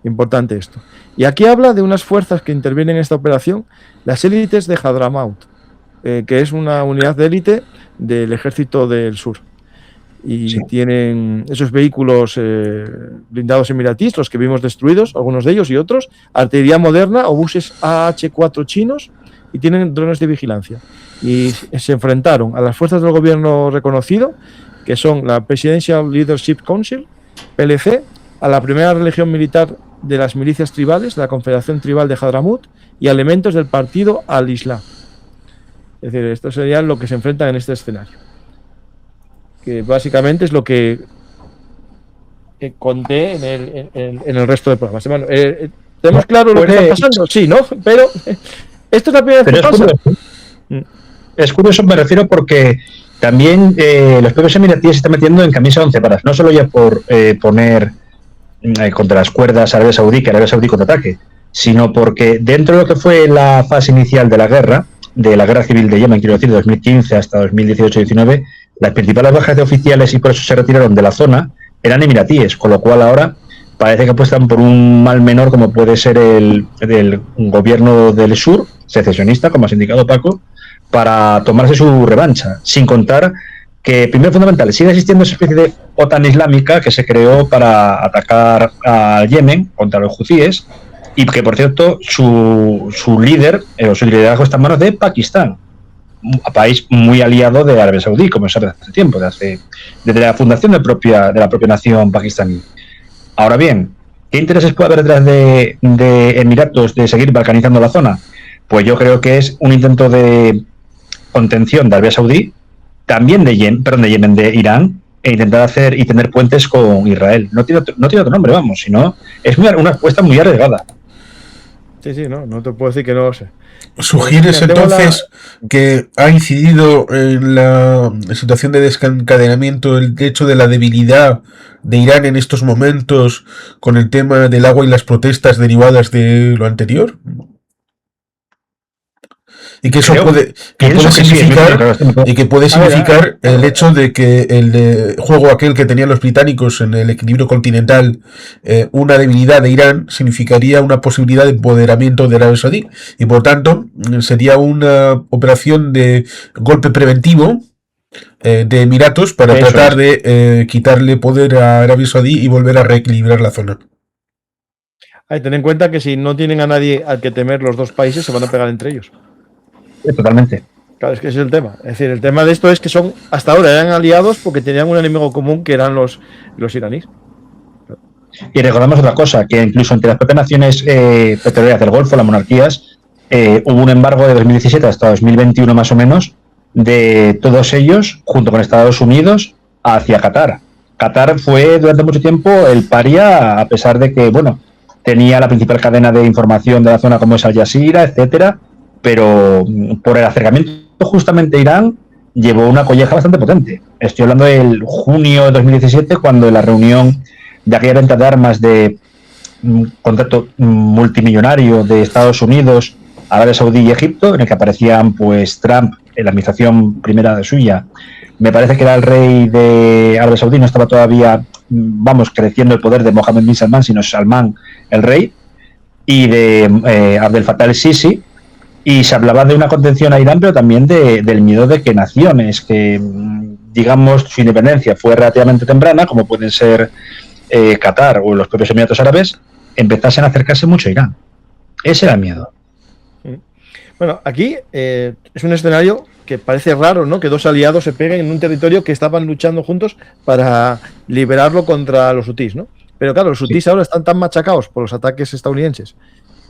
Importante esto. Y aquí habla de unas fuerzas que intervienen en esta operación, las élites de Hadramaut, que es una unidad de élite del ejército del sur. Y sí, tienen esos vehículos blindados emiratíes, los que vimos destruidos, algunos de ellos y otros, artillería moderna, obuses AH-4 chinos, y tienen drones de vigilancia. Y se enfrentaron a las fuerzas del gobierno reconocido, que son la Presidential Leadership Council, PLC, a la primera religión militar de las milicias tribales, la Confederación Tribal de Hadramut, y a elementos del partido Al-Islam. Es decir, esto sería lo que se enfrentan en este escenario. Que básicamente es lo que conté en el resto del programa. Bueno, ¿tenemos claro lo que está pasando? Sí, ¿no? Pero esto es la primera vez que pasa. Es curioso, me refiero, porque también los propios emiratíes se están metiendo en camisa de 11 varas. No solo ya por poner contra las cuerdas a Arabia Saudí, que Arabia Saudí contraataque, sino porque dentro de lo que fue la fase inicial de la guerra civil de Yemen, quiero decir, de 2015 hasta 2018-19, las principales bajas de oficiales, y por eso se retiraron de la zona, eran emiratíes, con lo cual ahora parece que apuestan por un mal menor como puede ser el gobierno del sur, secesionista, como has indicado, Paco, para tomarse su revancha, sin contar que, primero fundamental, sigue existiendo esa especie de OTAN islámica que se creó para atacar al Yemen contra los hutíes, y que, por cierto, su líder o su liderazgo está en manos de Pakistán, un país muy aliado de Arabia Saudí, como se sabe hace tiempo, desde la fundación de la propia nación pakistaní. Ahora bien, ¿qué intereses puede haber detrás de Emiratos de seguir balcanizando la zona? Pues yo creo que es un intento de contención de Arabia Saudí, también de Irán, e intentar hacer y tener puentes con Israel. No tiene otro nombre, vamos, sino es una apuesta muy arriesgada. Sí, no te puedo decir que no lo sé. ¿Sugieres entonces que ha incidido en la situación de desencadenamiento el hecho de la debilidad de Irán en estos momentos con el tema del agua y las protestas derivadas de lo anterior? Y que eso puede significar el hecho de que el juego aquel que tenían los británicos en el equilibrio continental, una debilidad de Irán, significaría una posibilidad de empoderamiento de Arabia Saudí. Y por tanto, sería una operación de golpe preventivo de Emiratos para tratar de quitarle poder a Arabia Saudí y volver a reequilibrar la zona. Ten en cuenta que si no tienen a nadie al que temer los dos países, se van a pegar entre ellos. Totalmente. Claro, es que ese es el tema. Es decir, el tema de esto es que hasta ahora eran aliados porque tenían un enemigo común que eran los iraníes. Y recordamos otra cosa, que incluso entre las propias naciones petroleras del Golfo, las monarquías, hubo un embargo de 2017 hasta 2021 más o menos, de todos ellos, junto con Estados Unidos, hacia Qatar. Qatar fue durante mucho tiempo el paria, a pesar de que, bueno, tenía la principal cadena de información de la zona como es Al Jazeera, etcétera, pero por el acercamiento justamente a Irán llevó una colleja bastante potente. Estoy hablando del junio de 2017, cuando en la reunión de aquella venta de armas de contrato multimillonario de Estados Unidos, Arabia Saudí y Egipto, en el que aparecían pues Trump en la administración primera de suya. Me parece que era el rey de Arabia Saudí, no estaba todavía, creciendo el poder de Mohammed bin Salman, sino Salman el rey, y de Abdel Fattah el-Sisi. Y se hablaba de una contención a Irán, pero también del miedo de que naciones que, digamos, su independencia fue relativamente temprana, como pueden ser Qatar o los propios Emiratos Árabes, empezasen a acercarse mucho a Irán. Ese era el miedo. Bueno, aquí es un escenario que parece raro, ¿no? Que dos aliados se peguen en un territorio que estaban luchando juntos para liberarlo contra los hutís, ¿no? Pero claro, los hutís ahora están tan machacados por los ataques estadounidenses,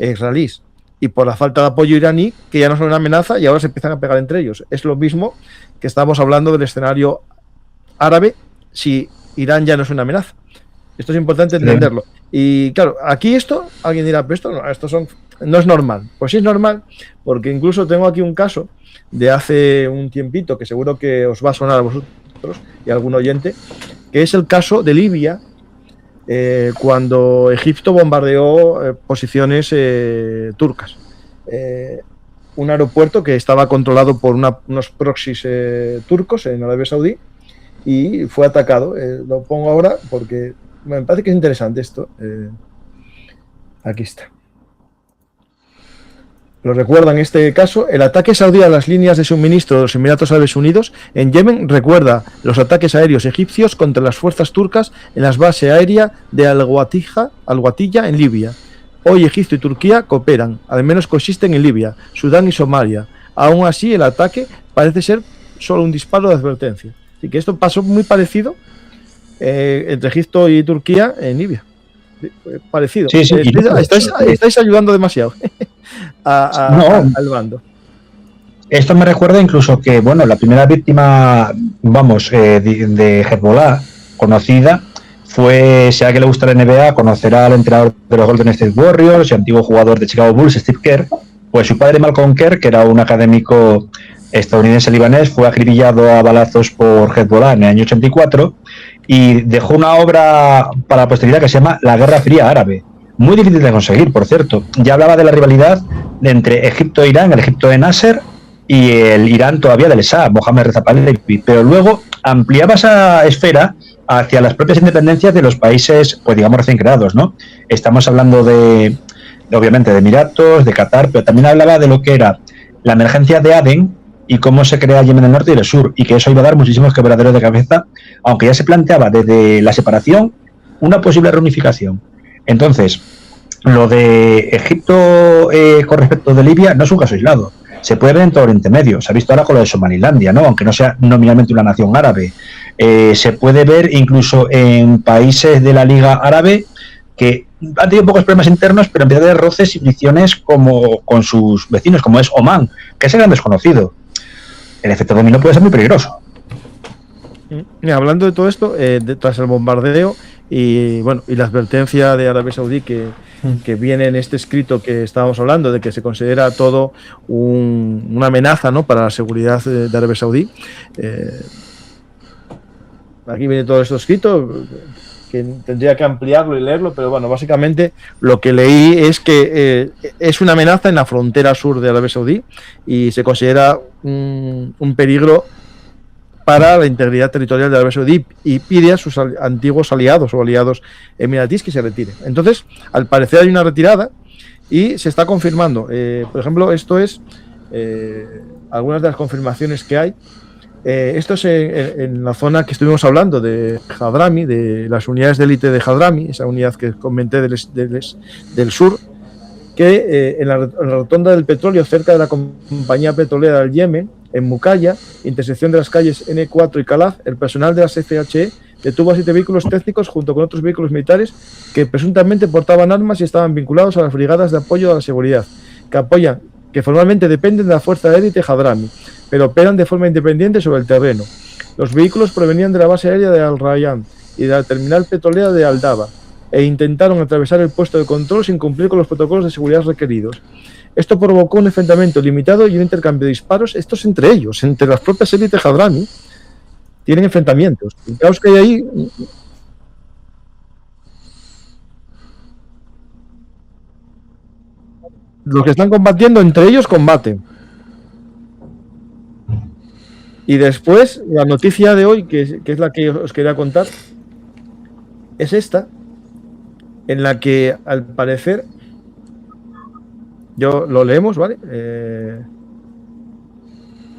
israelíes, y por la falta de apoyo iraní, que ya no son una amenaza y ahora se empiezan a pegar entre ellos. Es lo mismo que estamos hablando del escenario árabe si Irán ya no es una amenaza. Esto es importante entenderlo. Y claro, aquí alguien dirá, pero esto no es normal. Pues sí es normal, porque incluso tengo aquí un caso de hace un tiempito, que seguro que os va a sonar a vosotros y a algún oyente, que es el caso de Libia, cuando Egipto bombardeó posiciones turcas. Un aeropuerto que estaba controlado por unos proxies turcos en Arabia Saudí y fue atacado. Lo pongo ahora porque me parece que es interesante esto. Aquí está. Lo recuerdan este caso. El ataque saudí a las líneas de suministro de los Emiratos Árabes Unidos en Yemen recuerda los ataques aéreos egipcios contra las fuerzas turcas en las bases aéreas de Al-Watiyah en Libia. Hoy Egipto y Turquía cooperan, al menos coexisten en Libia, Sudán y Somalia. Aún así, el ataque parece ser solo un disparo de advertencia. Así que esto pasó muy parecido entre Egipto y Turquía en Libia. Parecido. Sí, Estáis ayudando demasiado al bando. Esto me recuerda incluso que, bueno, la primera víctima, de Hezbollah conocida fue, si a alguien le gusta la NBA, conocerá al entrenador de los Golden State Warriors y antiguo jugador de Chicago Bulls, Steve Kerr. Pues su padre, Malcolm Kerr, que era un académico estadounidense libanés, fue acribillado a balazos por Hezbollah en el año 84 y dejó una obra para la posteridad que se llama La Guerra Fría Árabe. Muy difícil de conseguir, por cierto. Ya hablaba de la rivalidad entre Egipto e Irán, el Egipto de Nasser y el Irán todavía del Shah, Mohammad Reza Pahlavi, pero luego ampliaba esa esfera hacia las propias independencias de los países, pues digamos, recién creados, ¿no? Estamos hablando obviamente, de Emiratos, de Qatar, pero también hablaba de lo que era la emergencia de Adén y cómo se crea Yemen del Norte y del Sur, y que eso iba a dar muchísimos quebraderos de cabeza, aunque ya se planteaba desde la separación una posible reunificación. Entonces, lo de Egipto con respecto de Libia no es un caso aislado. Se puede ver en todo Oriente Medio. Se ha visto ahora con lo de Somalilandia, ¿no? Aunque no sea nominalmente una nación árabe. Se puede ver incluso en países de la Liga Árabe que han tenido pocos problemas internos, pero empiezan a tener roces y fricciones como con sus vecinos, como es Omán, que es el gran desconocido. El efecto dominó puede ser muy peligroso. Mira, hablando de todo esto, tras el bombardeo y bueno, y la advertencia de Arabia Saudí que viene en este escrito que estábamos hablando, de que se considera todo una amenaza, ¿no?, para la seguridad de Arabia Saudí. Aquí viene todo esto escrito, que tendría que ampliarlo y leerlo, pero bueno, básicamente lo que leí es que es una amenaza en la frontera sur de Arabia Saudí y se considera un peligro para la integridad territorial de Arabia Saudí y pide a sus antiguos aliados o aliados emiratíes que se retiren. Entonces, al parecer hay una retirada y se está confirmando. Por ejemplo, esto es algunas de las confirmaciones que hay. Esto es en la zona que estuvimos hablando de Hadrami, de las unidades de élite de Hadrami, esa unidad que comenté del sur, que en la rotonda del petróleo, cerca de la compañía petrolera del Yemen, en Mukalla, intersección de las calles N4 y Calaf, el personal de las FHE detuvo a 7 vehículos técnicos junto con otros vehículos militares que presuntamente portaban armas y estaban vinculados a las brigadas de apoyo a la seguridad, que formalmente dependen de la fuerza de élite Hadrami, pero operan de forma independiente sobre el terreno. Los vehículos provenían de la base aérea de Al Rayyan y de la terminal petrolera de Al Daba e intentaron atravesar el puesto de control sin cumplir con los protocolos de seguridad requeridos. Esto provocó un enfrentamiento limitado y un intercambio de disparos, estos entre ellos, entre las propias élites Hadrami, tienen enfrentamientos. El caos que hay ahí. Los que están combatiendo entre ellos combaten. Y después, la noticia de hoy, que es la que os quería contar, es esta, en la que al parecer, lo leemos, ¿vale?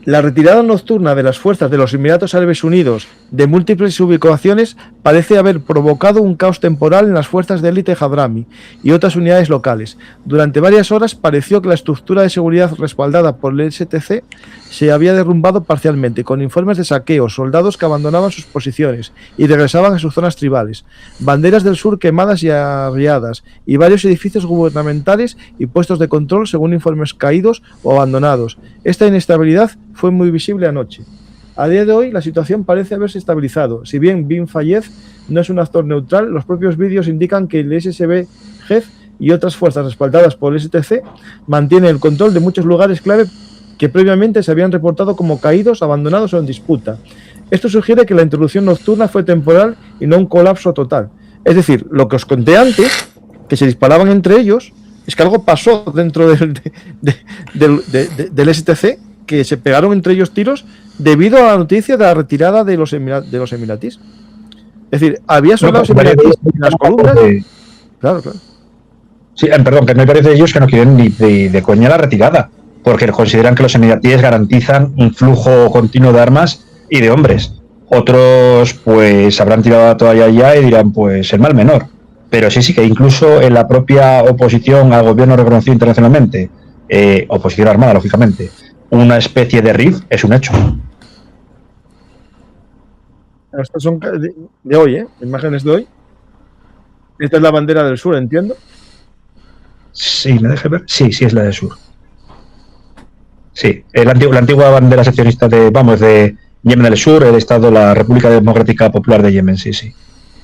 La retirada nocturna de las fuerzas de los Emiratos Árabes Unidos de múltiples ubicaciones parece haber provocado un caos temporal en las fuerzas de élite Hadrami y otras unidades locales. Durante varias horas pareció que la estructura de seguridad respaldada por el STC se había derrumbado parcialmente, con informes de saqueos, soldados que abandonaban sus posiciones y regresaban a sus zonas tribales, banderas del sur quemadas y arriadas, y varios edificios gubernamentales y puestos de control según informes caídos o abandonados. Esta inestabilidad fue muy visible anoche. A día de hoy la situación parece haberse estabilizado. Si bien Bin Fayed no es un actor neutral, los propios vídeos indican que el SSB Hef y otras fuerzas respaldadas por el STC mantienen el control de muchos lugares clave que previamente se habían reportado como caídos, abandonados o en disputa. Esto sugiere que la interrupción nocturna fue temporal y no un colapso total. Es decir, lo que os conté antes, que se disparaban entre ellos, es que algo pasó dentro del STC, que se pegaron entre ellos tiros debido a la noticia de la retirada de los emiratíes. Es decir, había soldados emiratíes en las columnas. Claro. Sí, perdón, que me parece ellos que no quieren ni de coña la retirada, porque consideran que los emiratíes garantizan un flujo continuo de armas y de hombres. Otros, pues, habrán tirado la toalla ya y dirán, pues, el mal menor. Pero sí, que incluso en la propia oposición al gobierno reconocido internacionalmente, oposición armada, lógicamente, una especie de RIF es un hecho. Estas son de hoy, imágenes de hoy. Esta es la bandera del sur, entiendo. Sí, me deje ver. Sí, es la del sur. Sí, la antigua bandera seccionista de Yemen del Sur, el Estado, la República Democrática Popular de Yemen, sí.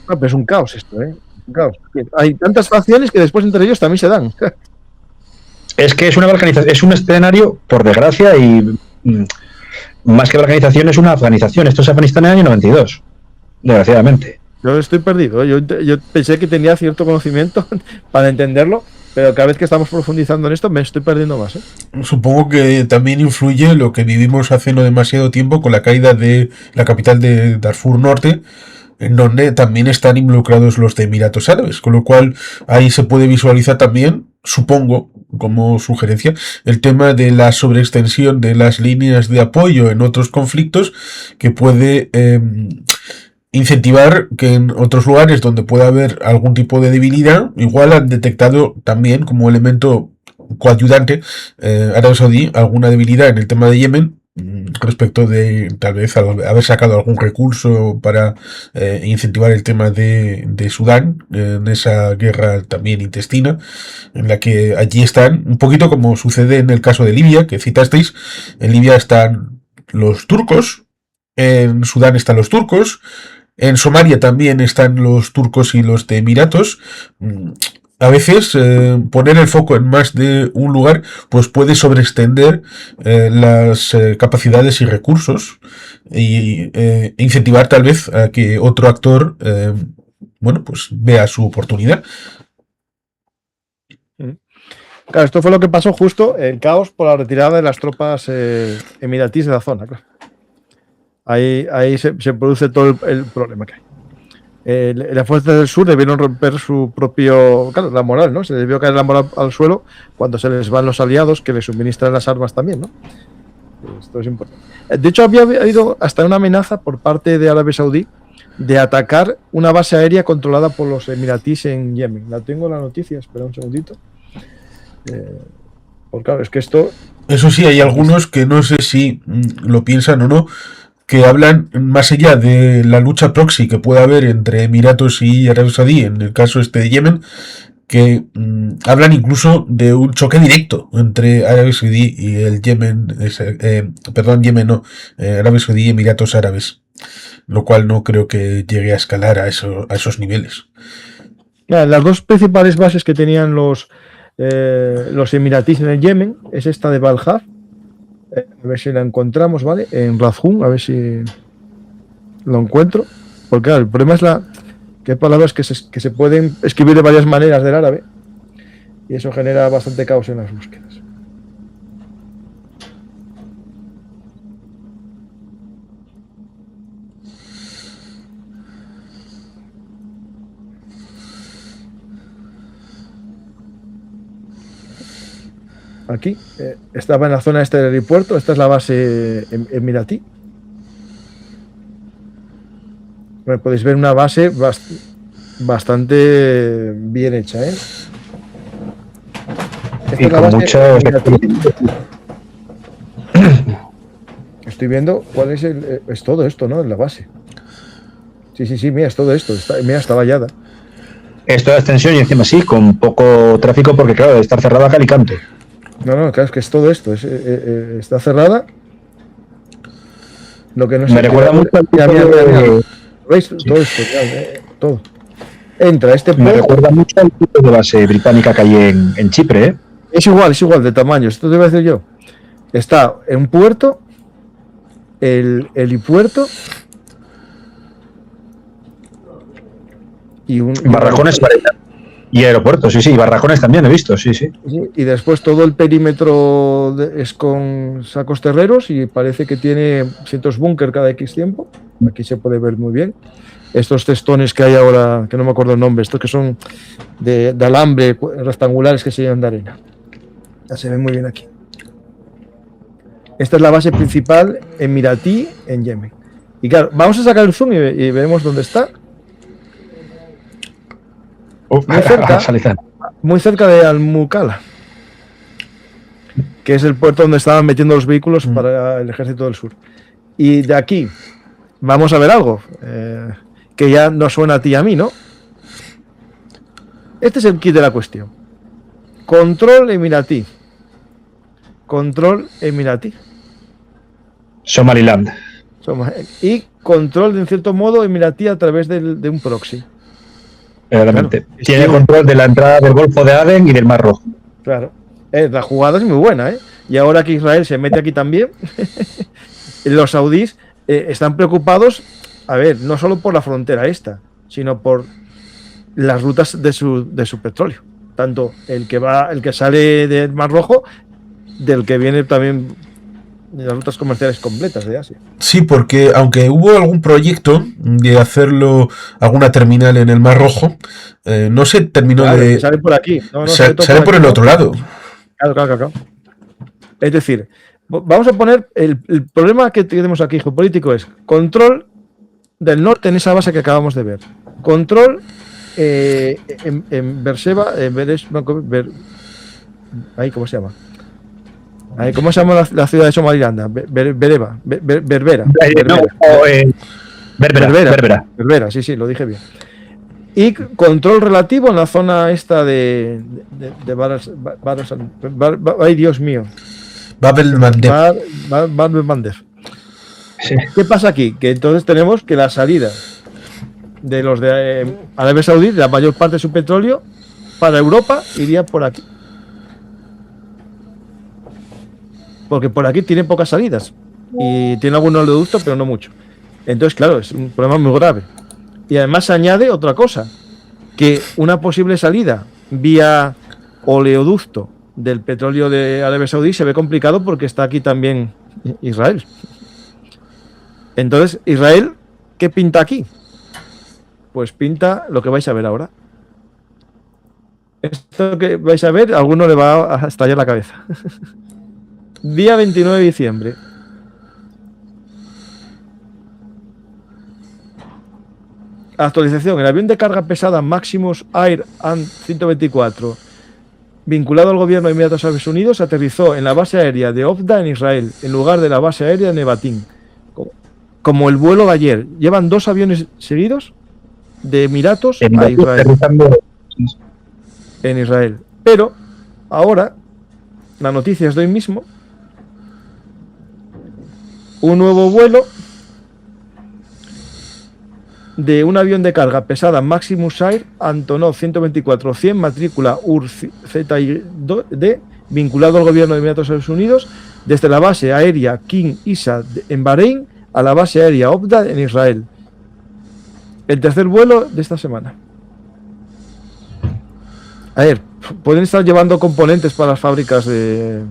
Pero es un caos esto, un caos. Hay tantas facciones que después entre ellos también se dan. Es que es una balcanización, es un escenario, por desgracia, y más que balcanización es una afganización. Esto es Afganistán en el año 92, desgraciadamente. Yo estoy perdido. Yo pensé que tenía cierto conocimiento para entenderlo, pero cada vez que estamos profundizando en esto me estoy perdiendo más. Supongo que también influye lo que vivimos hace no demasiado tiempo con la caída de la capital de Darfur Norte, en donde también están involucrados los de Emiratos Árabes, con lo cual ahí se puede visualizar también supongo, como sugerencia, el tema de la sobreextensión de las líneas de apoyo en otros conflictos que puede incentivar que en otros lugares donde pueda haber algún tipo de debilidad, igual han detectado también como elemento coayudante Arabia Saudí alguna debilidad en el tema de Yemen respecto de tal vez haber sacado algún recurso para incentivar el tema de Sudán en esa guerra también intestina en la que allí están, un poquito como sucede en el caso de Libia que citasteis. En Libia están los turcos, en Sudán están los turcos, en Somalia también están los turcos y los de Emiratos. A veces poner el foco en más de un lugar pues puede sobreextender las capacidades y recursos y incentivar tal vez a que otro actor bueno pues vea su oportunidad. Claro, esto fue lo que pasó justo, el caos por la retirada de las tropas emiratíes de la zona, claro. Ahí se produce todo el problema que hay. Las fuerzas del sur debieron romper su propio, claro, la moral, ¿no? Se debió caer la moral al suelo cuando se les van los aliados que les suministran las armas también, ¿no? Esto es importante. De hecho, había habido hasta una amenaza por parte de Arabia Saudí de atacar una base aérea controlada por los emiratíes en Yemen. La tengo la noticia, espera un segundito. Porque claro, es que esto... Eso sí, hay algunos que no sé si lo piensan o no, que hablan más allá de la lucha proxy que puede haber entre Emiratos y Arabia Saudí, en el caso este de Yemen, que hablan incluso de un choque directo entre Arabia Saudí y el Yemen, Yemen no, Arabia Saudí y Emiratos Árabes, lo cual no creo que llegue a escalar a esos niveles. Las dos principales bases que tenían los emiratíes en el Yemen es esta de Balhaf. A ver si la encontramos, ¿vale? En Razhun, a ver si lo encuentro. Porque claro, el problema es que hay palabras que se pueden escribir de varias maneras del árabe y eso genera bastante caos en las búsquedas. Aquí estaba en la zona este del aeropuerto. Esta es la base emiratí. Podéis ver una base bastante bien hecha, ¿eh? Y con mucha... Estoy viendo cuál es es todo esto, ¿no? En la base. Sí, mira, es todo esto. Mira, está vallada. Es toda extensión y encima sí, con poco tráfico porque claro, debe estar cerrada a cal y canto. No, claro, es que es todo esto. Está cerrada. Lo que no me recuerda mucho al mira. ¿Veis? Todo esto, todo. Entra este puerto. Me recuerda mucho al tipo de base británica que hay en Chipre, ¿eh? Es igual de tamaño. Esto te voy a decir yo. Está en un puerto, el helipuerto y Barracones y aeropuertos, sí, barracones también he visto, sí. Y después todo el perímetro es con sacos terreros y parece que tiene cientos búnker cada X tiempo. Aquí se puede ver muy bien. Estos testones que hay ahora, que no me acuerdo el nombre, estos que son de alambre rectangulares que se llenan de arena. Ya se ve muy bien aquí. Esta es la base principal emiratí en Yemen. Y claro, vamos a sacar el zoom y vemos dónde está. Muy cerca de Al-Mukalla, que es el puerto donde estaban metiendo los vehículos para el ejército del sur. Y de aquí vamos a ver algo que ya nos suena a ti y a mí, ¿no? Este es el kit de la cuestión. Control emiratí. Somaliland. Y control, en cierto modo, emiratí a través de un proxy. Realmente. Claro, tiene control de la entrada del Golfo de Adén y del Mar Rojo. Claro. La jugada es muy buena, ¿eh? Y ahora que Israel se mete aquí también, los saudíes están preocupados, a ver, no solo por la frontera esta, sino por las rutas de su petróleo. Tanto el que sale del Mar Rojo, del que viene también de las rutas comerciales completas de Asia. Sí, porque aunque hubo algún proyecto de hacerlo, alguna terminal en el Mar Rojo, no se terminó Claro, de... que sale por aquí. No, sale todo por el aquí, otro lado. Claro. Es decir, vamos a poner el problema que tenemos aquí, geopolítico, es control del norte en esa base que acabamos de ver. Control en Beersheba, ¿cómo se llama? ¿Cómo se llama la ciudad de Somaliland? Berbera. Berbera, sí, lo dije bien. Y control relativo en la zona esta de ay, Dios mío. Bab el-Mandeb. Bab el-Mandeb. Sí. ¿Qué pasa aquí? Que entonces tenemos que la salida de los de Arabia Saudí, la mayor parte de su petróleo para Europa iría por aquí. Porque por aquí tiene pocas salidas y tiene algunos oleoductos, pero no mucho. Entonces, claro, es un problema muy grave. Y además se añade otra cosa, que una posible salida vía oleoducto del petróleo de Arabia Saudí se ve complicado porque está aquí también Israel. Entonces, Israel, ¿qué pinta aquí? Pues pinta lo que vais a ver ahora. Esto que vais a ver, a alguno le va a estallar la cabeza. Día 29 de diciembre. Actualización. El avión de carga pesada Maximus Air AN 124, vinculado al gobierno de Emiratos Árabes Unidos, aterrizó en la base aérea de Ofda en Israel, en lugar de la base aérea de Nevatim. Como el vuelo de ayer. Llevan 2 aviones seguidos de Emiratos a Israel. En Israel. Pero ahora, la noticia es de hoy mismo. Un nuevo vuelo de un avión de carga pesada Maximus Air Antonov 124-100, matrícula URZID, vinculado al gobierno de Emiratos Árabes Unidos, desde la base aérea King Isa en Bahrein a la base aérea Ofda en Israel. El tercer vuelo de esta semana. A ver, pueden estar llevando componentes para las fábricas de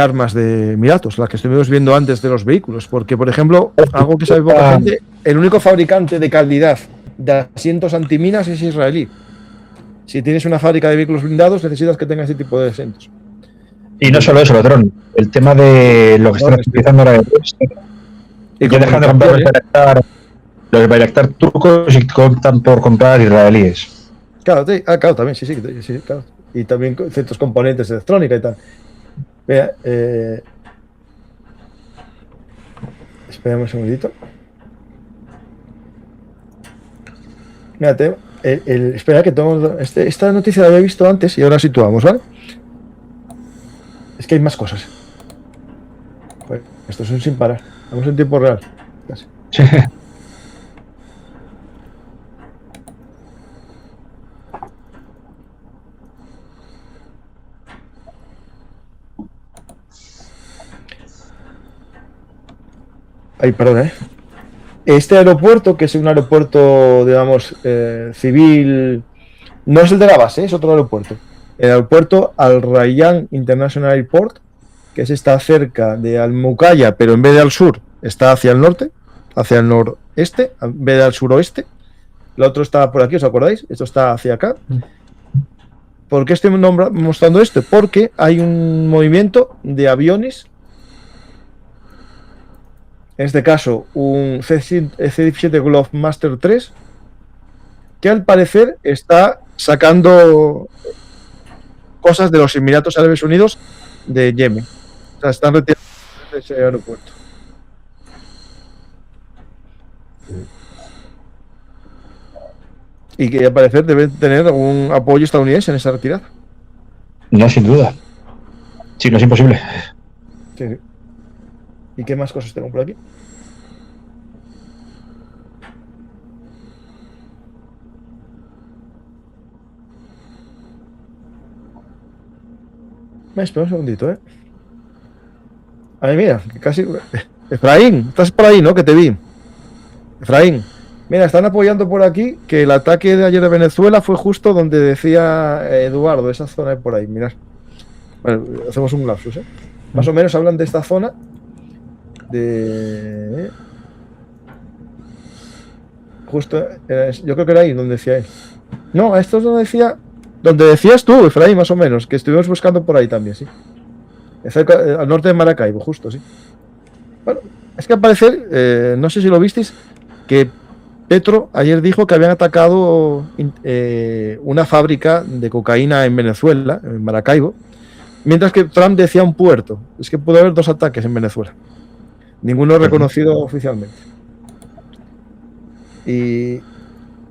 armas de Emiratos, las que estuvimos viendo antes de los vehículos, porque, por ejemplo, algo que sabe poca gente, el único fabricante de calidad de asientos antiminas es israelí. Si tienes una fábrica de vehículos blindados, necesitas que tenga ese tipo de asientos. Y no solo eso, ladrón, el tema de lo que están utilizando ahora y que dejan de comprar los Bayraktar turcos y optan por comprar israelíes. Claro, también, sí, claro. Y también ciertos componentes de electrónica y tal. Vea, esperamos un segundito. Mírate, espera que tomo esta noticia la había visto antes y ahora situamos, ¿vale? Es que hay más cosas. Pues, esto es un sin parar. Vamos en tiempo real. Casi. Ay, perdón, Este aeropuerto, que es un aeropuerto, digamos, civil, no es el de la base, es otro aeropuerto. El aeropuerto Al Rayyan International Airport, que está cerca de Al Mukalla, pero en vez de al sur, está hacia el norte, hacia el noreste, en vez de al suroeste. El otro está por aquí, ¿os acordáis? Esto está hacia acá. ¿Por qué estoy mostrando esto? Porque hay un movimiento de aviones. En este caso, un C-17 Globemaster 3, que al parecer está sacando cosas de los Emiratos Árabes Unidos de Yemen. O sea, están retirando de ese aeropuerto. Y que al parecer deben tener algún apoyo estadounidense en esa retirada. No, sin duda. Sí, no es imposible. Sí. ¿Y qué más cosas tengo por aquí? Espera un segundito, Ay, mira, que casi... Efraín, estás por ahí, ¿no? Que te vi. Efraín, mira, están apoyando por aquí que el ataque de ayer de Venezuela fue justo donde decía Eduardo, esa zona de por ahí, mirad. Bueno, hacemos un lapsus, Más o menos hablan de esta zona. Justo, yo creo que era ahí donde decía él. No, esto es donde decía. Donde decías tú, Efraín, más o menos, que estuvimos buscando por ahí también, sí. Cerca, al norte de Maracaibo, justo, sí. Bueno, es que al parecer, no sé si lo visteis, que Petro ayer dijo que habían atacado una fábrica de cocaína en Venezuela, en Maracaibo, mientras que Trump decía un puerto. Es que pudo haber 2 ataques en Venezuela. Ninguno reconocido oficialmente. Y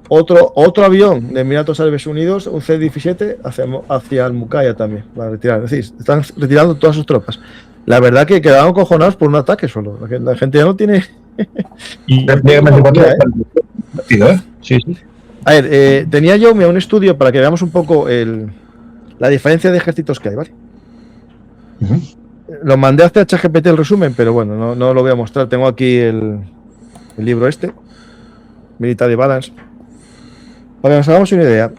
otro avión de Emiratos Árabes Unidos, un C-17, hacia Al-Mukaya también, para retirar. Es decir, están retirando todas sus tropas. La verdad que quedaron cojonados por un ataque solo. La gente ya no tiene... Sí, sí. A ver, tenía yo un estudio para que veamos un poco la diferencia de ejércitos que hay, ¿vale? Lo mandé hacia ChatGPT el resumen, pero bueno, no lo voy a mostrar. Tengo aquí el libro Military Balance. Para que nos hagamos una idea,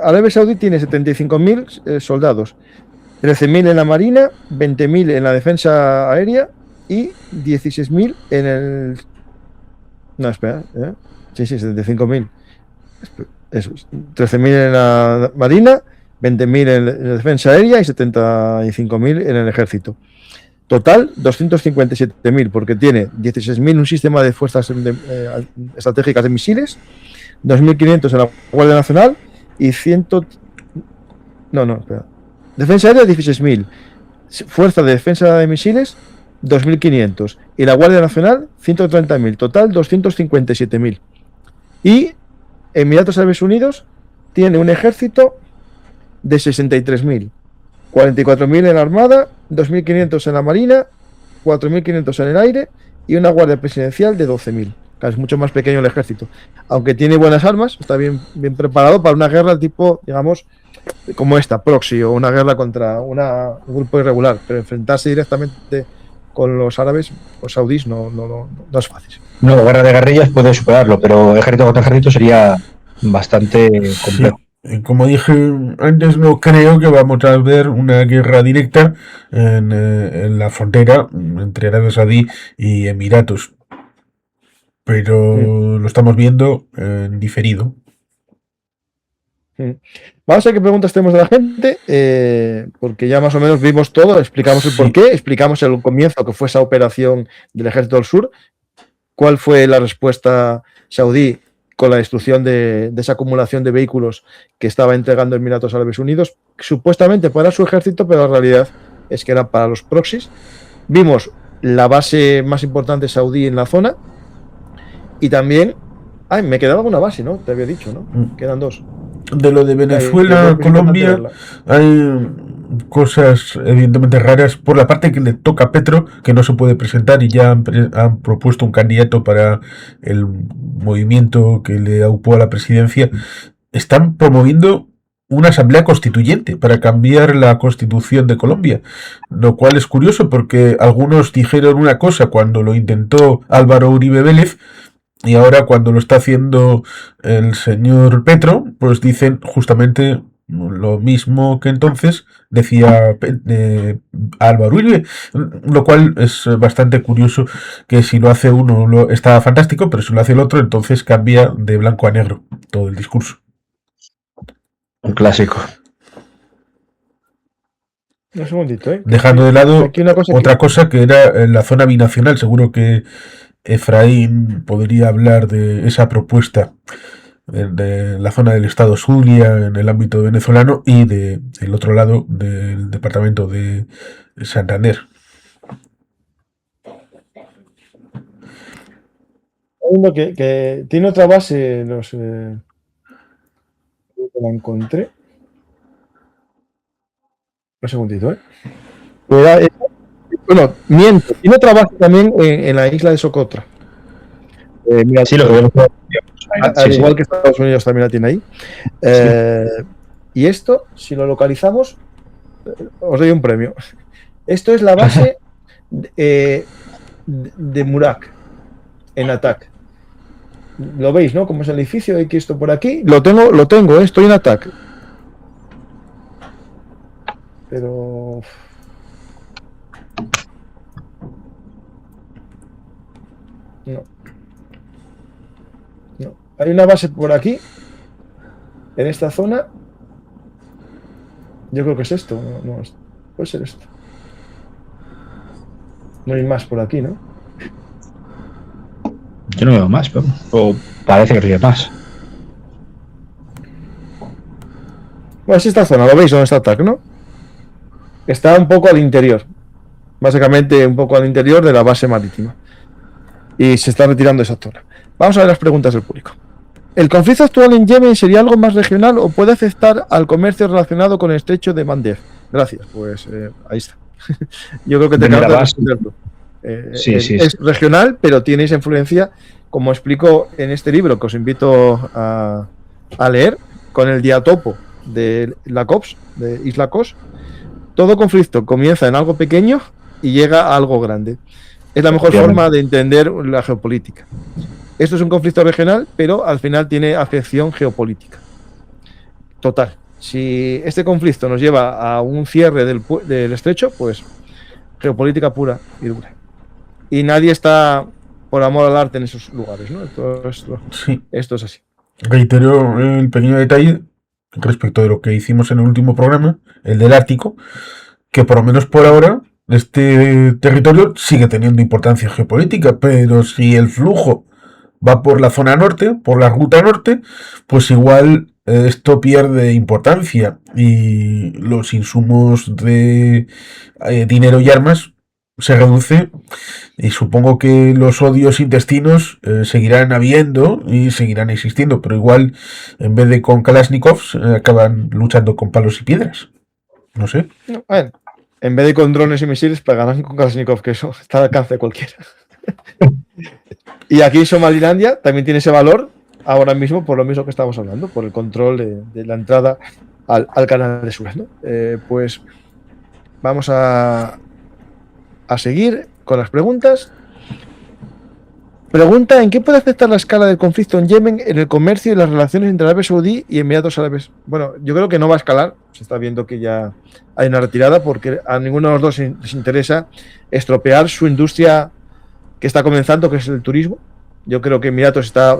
Arabia Saudí tiene 75.000 soldados, 13.000 en la marina, 20.000 en la defensa aérea y 16.000 en el... No, espera, sí, 75.000. Eso, 13.000 en la marina, 20.000 en la defensa aérea y 75.000 en el ejército. Total, 257.000, porque tiene 16.000 un sistema de fuerzas estratégicas de misiles, 2.500 en la Guardia Nacional y 100... No, espera. Defensa aérea, 16.000. Fuerza de defensa de misiles, 2.500. Y la Guardia Nacional, 130.000. Total, 257.000. Y Emiratos Árabes Unidos tiene un ejército de 63.000. 44.000 en la Armada, 2.500 en la Marina, 4.500 en el aire y una Guardia Presidencial de 12.000. Es mucho más pequeño el ejército. Aunque tiene buenas armas, está bien preparado para una guerra tipo, digamos, como esta, proxy, o una guerra contra un grupo irregular. Pero enfrentarse directamente con los árabes o saudíes no es fácil. No, guerra de guerrillas puede superarlo, pero ejército contra ejército sería bastante complejo. Sí. Como dije antes, no creo que vamos a ver una guerra directa en la frontera entre Arabia Saudí y Emiratos. Pero lo estamos viendo en diferido. Vamos a ver qué preguntas tenemos de la gente, porque ya más o menos vimos todo, explicamos el porqué, explicamos el comienzo que fue esa operación del Ejército del Sur, cuál fue la respuesta saudí con la destrucción de esa acumulación de vehículos que estaba entregando Emiratos Árabes Unidos, supuestamente para su ejército, pero la realidad es que era para los proxies. Vimos la base más importante saudí en la zona y también... me quedaba una base, ¿no? Te había dicho, ¿no? Quedan 2. De lo de Venezuela, Colombia, hay cosas evidentemente raras por la parte que le toca a Petro, que no se puede presentar y ya han propuesto un candidato para el movimiento que le aupó a la presidencia. Están promoviendo una asamblea constituyente para cambiar la constitución de Colombia, lo cual es curioso porque algunos dijeron una cosa cuando lo intentó Álvaro Uribe Vélez, y ahora cuando lo está haciendo el señor Petro, pues dicen justamente lo mismo que entonces decía Álvaro Uribe, lo cual es bastante curioso, que si lo hace uno está fantástico, pero si lo hace el otro, entonces cambia de blanco a negro todo el discurso. Un clásico. Un segundito, Dejando de lado otra cosa que era la zona binacional, seguro que Efraín podría hablar de esa propuesta de la zona del estado Zulia en el ámbito venezolano y del otro lado del departamento de Santander. Uno que tiene otra base, no sé, la encontré. Un segundito, bueno, miento. Tiene otra base también en la isla de Socotra. Mira, sí, lo que vemos. Al igual que Estados Unidos también la tiene ahí. Y esto, si lo localizamos, os doy un premio. Esto es la base de Murak en Attack. Lo veis, ¿no? Como es el edificio, hay que esto por aquí. Lo tengo, estoy en Attack. Pero No. No. Hay una base por aquí, en esta zona. Yo creo que es esto. No, puede ser esto. No hay más por aquí, ¿no? Yo no veo más, pero o parece que ríe más. Bueno, es esta zona, ¿lo veis? ¿Dónde está TAC, no? Está un poco al interior. Básicamente un poco al interior de la base marítima. Y se está retirando esa zona. Vamos a ver las preguntas del público. ¿El conflicto actual en Yemen sería algo más regional o puede afectar al comercio relacionado con el estrecho de Mandeb? Gracias, pues ahí está. Yo creo que te acabas de responder tú. Sí. Es regional, pero tiene esa influencia, como explico en este libro, que os invito a leer, con el diatopo de la COPS, de Isla Kos. Todo conflicto comienza en algo pequeño y llega a algo grande. Es la mejor forma de entender la geopolítica. Esto es un conflicto regional, pero al final tiene afección geopolítica. Total. Si este conflicto nos lleva a un cierre del estrecho, pues geopolítica pura y dura. Y nadie está por amor al arte en esos lugares, ¿no? Esto es así. Reitero el pequeño detalle respecto de lo que hicimos en el último programa, el del Ártico, que por lo menos por ahora este territorio sigue teniendo importancia geopolítica, pero si el flujo va por la zona norte, por la ruta norte, pues igual esto pierde importancia y los insumos de dinero y armas se reduce, y supongo que los odios intestinos seguirán habiendo y seguirán existiendo, pero igual en vez de con Kalashnikovs acaban luchando con palos y piedras. No sé. No, bueno, en vez de con drones y misiles pegarán con Kalashnikov, que eso está al alcance de cualquiera. Y aquí Somalilandia también tiene ese valor ahora mismo por lo mismo que estamos hablando, por el control de la entrada al canal de Suez, ¿no? Pues vamos a seguir con las preguntas. Pregunta: ¿en qué puede afectar la escala del conflicto en Yemen en el comercio y las relaciones entre Arabia Saudí y Emiratos Árabes? Bueno, yo creo que no va a escalar. Se está viendo que ya hay una retirada porque a ninguno de los dos les interesa estropear su industria que está comenzando, que es el turismo. Yo creo que Emiratos está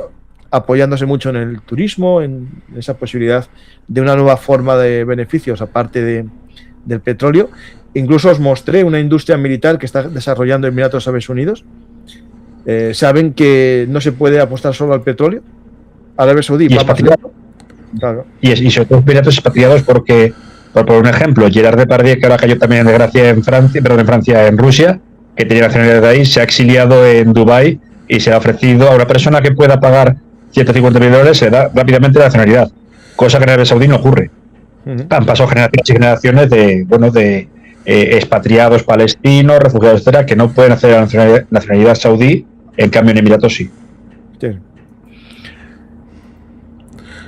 apoyándose mucho en el turismo, en esa posibilidad de una nueva forma de beneficios aparte del petróleo. Incluso os mostré una industria militar que está desarrollando Emiratos Árabes Unidos. Saben que no se puede apostar solo al petróleo. Arabia Saudí va más lejos. Claro. Y sobre todo Emiratos expatriados porque, por un ejemplo, Gerard Depardieu, que ahora cayó también en desgracia en Rusia, que tenía nacionalidad de ahí, se ha exiliado en Dubái y se ha ofrecido a una persona que pueda pagar $150.000, se da rápidamente la nacionalidad, cosa que en Arabia Saudí no ocurre. Han pasado generaciones y generaciones de expatriados palestinos, refugiados, etcétera, que no pueden hacer la nacionalidad saudí, en cambio en Emiratos sí.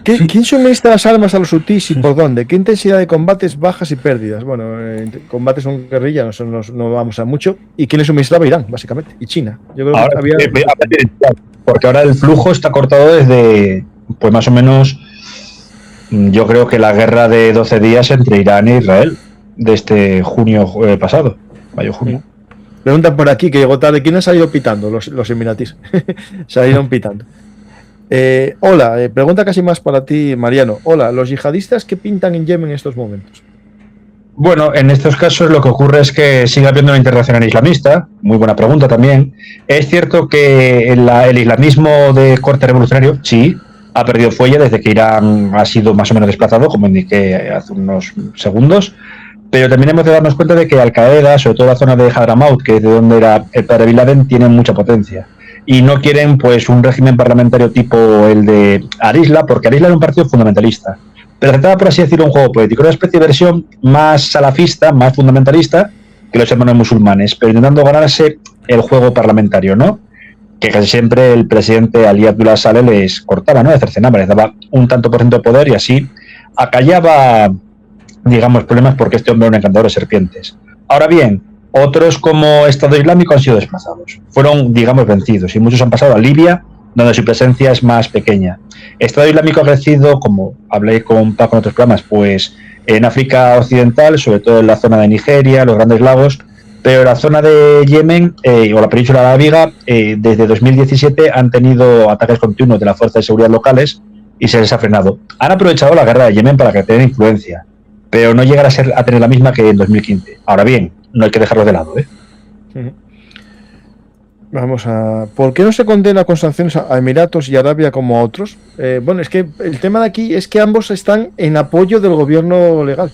¿Quién suministra las armas a los hutíes y por dónde? ¿Qué intensidad de combates, bajas y pérdidas? Bueno, combates con guerrilla no vamos a mucho. ¿Y quién le suministraba? Irán, básicamente, y China. Yo creo ahora, que porque ahora el flujo está cortado desde, pues más o menos, yo creo que la guerra de 12 días entre Irán e Israel, de este junio pasado, mayo-junio. Preguntan por aquí, que llegó tarde, ¿quién ha salido pitando? Los emiratíes. Salieron pitando. Hola, pregunta casi más para ti, Mariano. Hola, ¿los yihadistas qué pintan en Yemen en estos momentos? Bueno, en estos casos lo que ocurre es que sigue habiendo una internacional islamista. Muy buena pregunta también. Es cierto que el islamismo de corte revolucionario, sí, ha perdido fuelle desde que Irán ha sido más o menos desplazado, como indiqué hace unos segundos. Pero también hemos de darnos cuenta de que Al-Qaeda, sobre todo la zona de Hadramaut, que es de donde era el padre Bin Laden, tienen mucha potencia. Y no quieren pues un régimen parlamentario tipo el de Al-Isla, porque Al-Isla era un partido fundamentalista. Pero trataba, por así decirlo, un juego político, una especie de versión más salafista, más fundamentalista que los hermanos musulmanes, pero intentando ganarse el juego parlamentario, ¿no? Que casi siempre el presidente Ali Abdullah Saleh les cortaba, ¿no? Les cercenaba, les daba un tanto por ciento de poder y así acallaba, digamos, problemas, porque este hombre era un encantador de serpientes. Ahora bien, otros como Estado Islámico han sido desplazados, fueron, digamos, vencidos, y muchos han pasado a Libia, donde su presencia es más pequeña. Estado Islámico ha crecido, como hablé con Paco en otros programas, pues en África Occidental, sobre todo en la zona de Nigeria, los Grandes Lagos, Pero la zona de Yemen o la península arábiga, desde 2017 han tenido ataques continuos de las fuerzas de seguridad locales y se les ha frenado. Han aprovechado la guerra de Yemen para que tengan influencia, pero no llegar a tener la misma que en 2015. Ahora bien, no hay que dejarlo de lado, ¿eh? Vamos a... ¿Por qué no se condena con sanciones a Emiratos y Arabia como a otros? Bueno, es que el tema de aquí es que ambos están en apoyo del gobierno legal.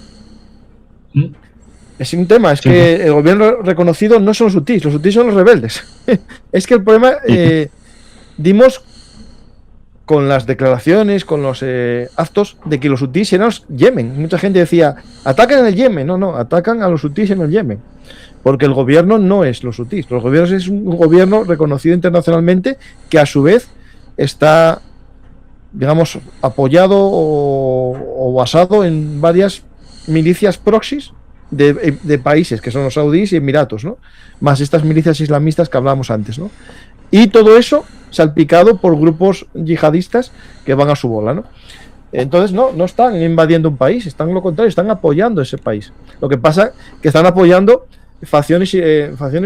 Es un tema, es que el gobierno reconocido no son los hutíes son los rebeldes. Es que el problema, dimos con las declaraciones, con los actos de que los hutíes eran los Yemen. Mucha gente decía, atacan en el Yemen. No, atacan a los hutíes en el Yemen. Porque el gobierno no es los hutíes. Los gobiernos es un gobierno reconocido internacionalmente que a su vez está, digamos, apoyado o basado en varias milicias proxies de países, que son los saudíes y Emiratos, ¿no? Más estas milicias islamistas que hablábamos antes, ¿no? Y todo eso salpicado por grupos yihadistas que van a su bola, ¿no? Entonces no están invadiendo un país, están lo contrario, están apoyando ese país. Lo que pasa es que están apoyando facciones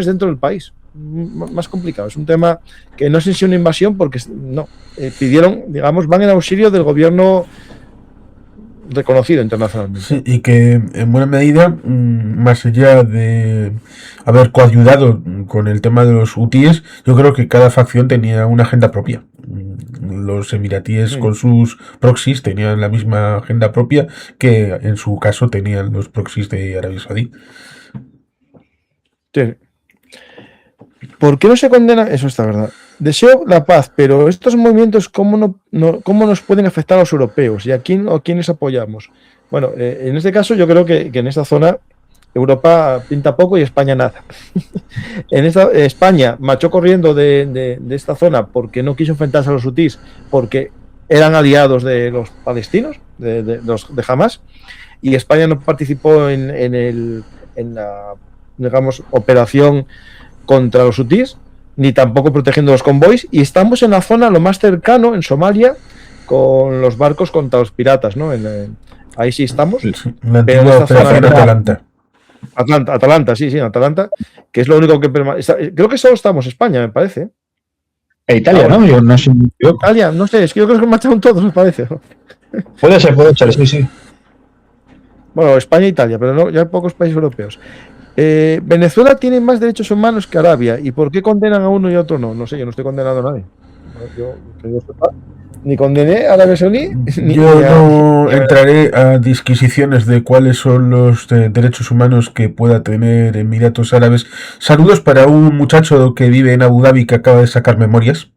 dentro del país. Más complicado, es un tema que no es en sí una invasión porque pidieron, digamos, van en auxilio del gobierno reconocido internacionalmente. Sí, y que en buena medida, más allá de haber coayudado con el tema de los hutíes, yo creo que cada facción tenía una agenda propia. Los emiratíes con sus proxies tenían la misma agenda propia que en su caso tenían los proxies de Arabia Saudí. Sí. ¿Por qué no se condena? Eso está verdad. Deseo la paz, pero estos movimientos, ¿cómo nos pueden afectar a los europeos? ¿Y a quiénes apoyamos? Bueno, en este caso yo creo que en esta zona Europa pinta poco y España nada. España marchó corriendo de esta zona porque no quiso enfrentarse a los hutíes, porque eran aliados de los palestinos, de Hamas, y España no participó en la, digamos, operación contra los hutíes, ni tampoco protegiendo los convoys, y estamos en la zona lo más cercano, en Somalia, con los barcos contra los piratas, ¿no? Ahí sí estamos. La antigua operación Atalanta. Atalanta, sí, Atalanta, que es lo único que permanece. Creo que solo estamos España, me parece. Italia, ¿no? Yo no sé. Italia, no sé, es que yo creo que marcharon todos, me parece. Puede ser, sí. Bueno, España e Italia, pero no, ya hay pocos países europeos. Venezuela tiene más derechos humanos que Arabia. ¿Y por qué condenan a uno y a otro no? No sé, yo no estoy condenando a nadie. Yo ni condené a Arabia Saudí. Yo no entraré a disquisiciones de cuáles son los derechos humanos que pueda tener Emiratos Árabes. Saludos para un muchacho que vive en Abu Dhabi que acaba de sacar memorias.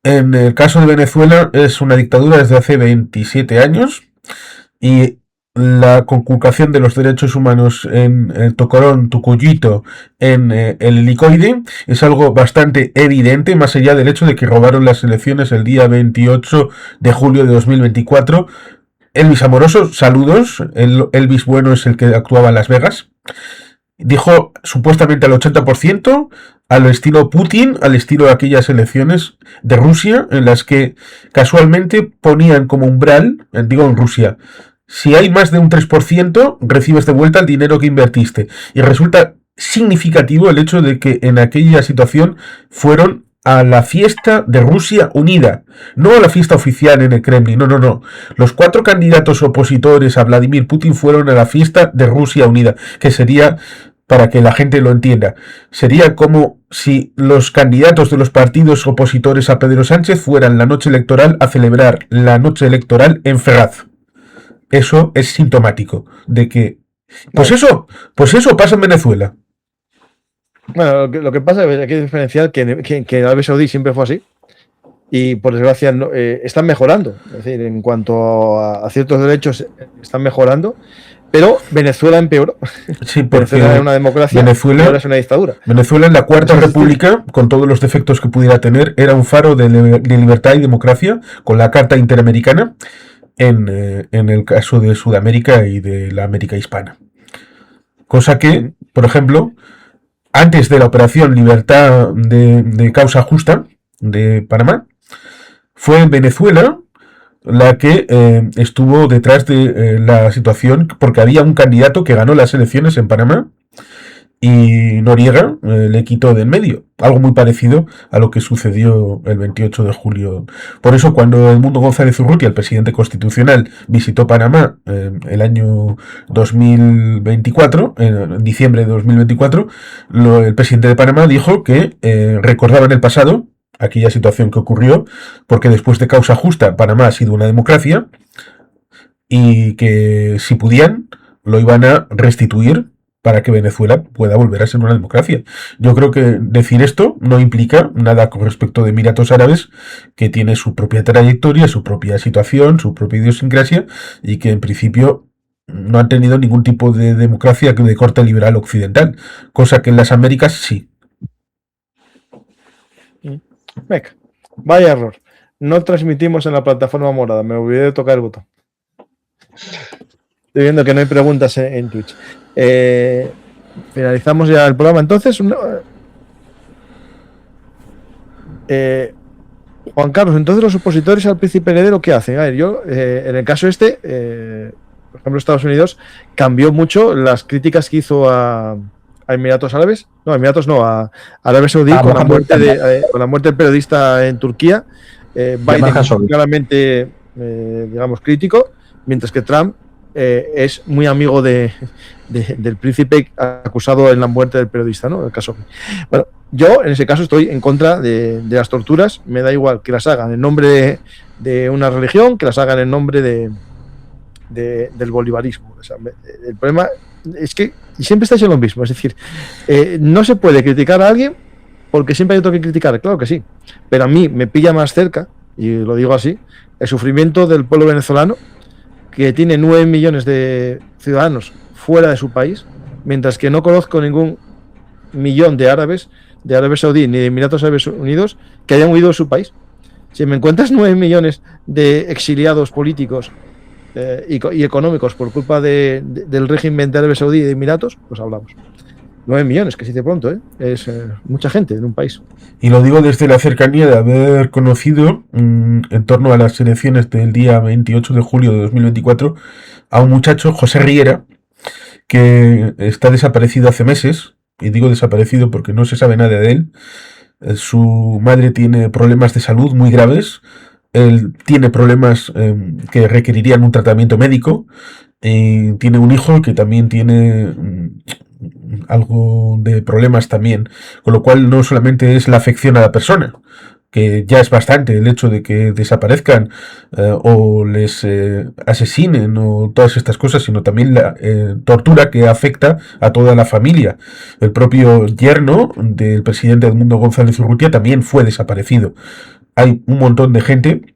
En el caso de Venezuela es una dictadura desde hace 27 años y la conculcación de los derechos humanos en el Tocorón, Tucuyito, en el Helicoide, es algo bastante evidente, más allá del hecho de que robaron las elecciones el día 28 de julio de 2024. Elvis Amoroso, saludos. Elvis Bueno es el que actuaba en Las Vegas. Dijo supuestamente al 80%, al estilo Putin, al estilo de aquellas elecciones de Rusia, en las que casualmente ponían como umbral, digo en Rusia, si hay más de un 3%, recibes de vuelta el dinero que invertiste. Y resulta significativo el hecho de que en aquella situación fueron a la fiesta de Rusia unida, no a la fiesta oficial en el Kremlin, no. Los 4 candidatos opositores a Vladimir Putin fueron a la fiesta de Rusia unida, que sería, para que la gente lo entienda, sería como si los candidatos de los partidos opositores a Pedro Sánchez fueran la noche electoral a celebrar la noche electoral en Ferraz. Eso es sintomático de que... Pues eso pasa en Venezuela. Bueno, lo que pasa es que hay que diferenciar que Arabia Saudí siempre fue así y por desgracia están mejorando. Es decir, en cuanto a ciertos derechos están mejorando, pero Venezuela empeoró. Sí, porque Venezuela era una democracia y ahora es una dictadura. Venezuela en la Cuarta República, con todos los defectos que pudiera tener, era un faro de libertad y democracia con la Carta Interamericana. En el caso de Sudamérica y de la América hispana. Cosa que, por ejemplo, antes de la operación Libertad de Causa Justa de Panamá, fue Venezuela la que estuvo detrás de la situación, porque había un candidato que ganó las elecciones en Panamá y Noriega le quitó de en medio. Algo muy parecido a lo que sucedió el 28 de julio. Por eso, cuando Edmundo González Urrutia, el presidente constitucional, visitó Panamá el año 2024, en diciembre de 2024, el presidente de Panamá dijo que recordaba en el pasado aquella situación que ocurrió, porque después de causa justa, Panamá ha sido una democracia y que si podían, lo iban a restituir para que Venezuela pueda volver a ser una democracia. Yo creo que decir esto no implica nada con respecto de Emiratos Árabes, que tiene su propia trayectoria, su propia situación, su propia idiosincrasia, y que en principio no han tenido ningún tipo de democracia de corte liberal occidental, cosa que en las Américas sí. Venga, vaya error. No transmitimos en la plataforma morada, me olvidé de tocar el botón. Estoy viendo que no hay preguntas en Twitch. Finalizamos ya el programa. Entonces, Juan Carlos, entonces los opositores al príncipe heredero, ¿qué hacen? A ver, yo, en el caso por ejemplo, Estados Unidos cambió mucho las críticas que hizo a Emiratos Árabes, no, a Emiratos no, a Arabia Saudí con la muerte del periodista en Turquía. Biden claramente, digamos, crítico, mientras que Trump es muy amigo del príncipe acusado en la muerte del periodista, ¿no? El caso. Bueno, yo en ese caso estoy en contra de las torturas. Me da igual que las hagan en nombre de una religión, que las hagan en nombre del bolivarismo. O sea, el problema es que siempre estáis en lo mismo. Es decir, no se puede criticar a alguien porque siempre hay otro que criticar. Claro que sí. Pero a mí me pilla más cerca, y lo digo así, el sufrimiento del pueblo venezolano, que tiene 9 millones de ciudadanos fuera de su país, mientras que no conozco ningún millón de árabes, de Arabia Saudí ni de Emiratos Árabes Unidos, que hayan huido de su país. Si me encuentras 9 millones de exiliados políticos y económicos por culpa del régimen de Arabia Saudí y de Emiratos, pues hablamos. 9 millones, que se dice pronto, ¿eh? Es mucha gente en un país. Y lo digo desde la cercanía de haber conocido, en torno a las elecciones del día 28 de julio de 2024, a un muchacho, José Riera, que está desaparecido hace meses, y digo desaparecido porque no se sabe nada de él. Su madre tiene problemas de salud muy graves, él tiene problemas que requerirían un tratamiento médico, y tiene un hijo que también tiene algo de problemas también, con lo cual no solamente es la afección a la persona, que ya es bastante el hecho de que desaparezcan o les asesinen o todas estas cosas, sino también la tortura que afecta a toda la familia. El propio yerno del presidente Edmundo González Urrutia también fue desaparecido. Hay un montón de gente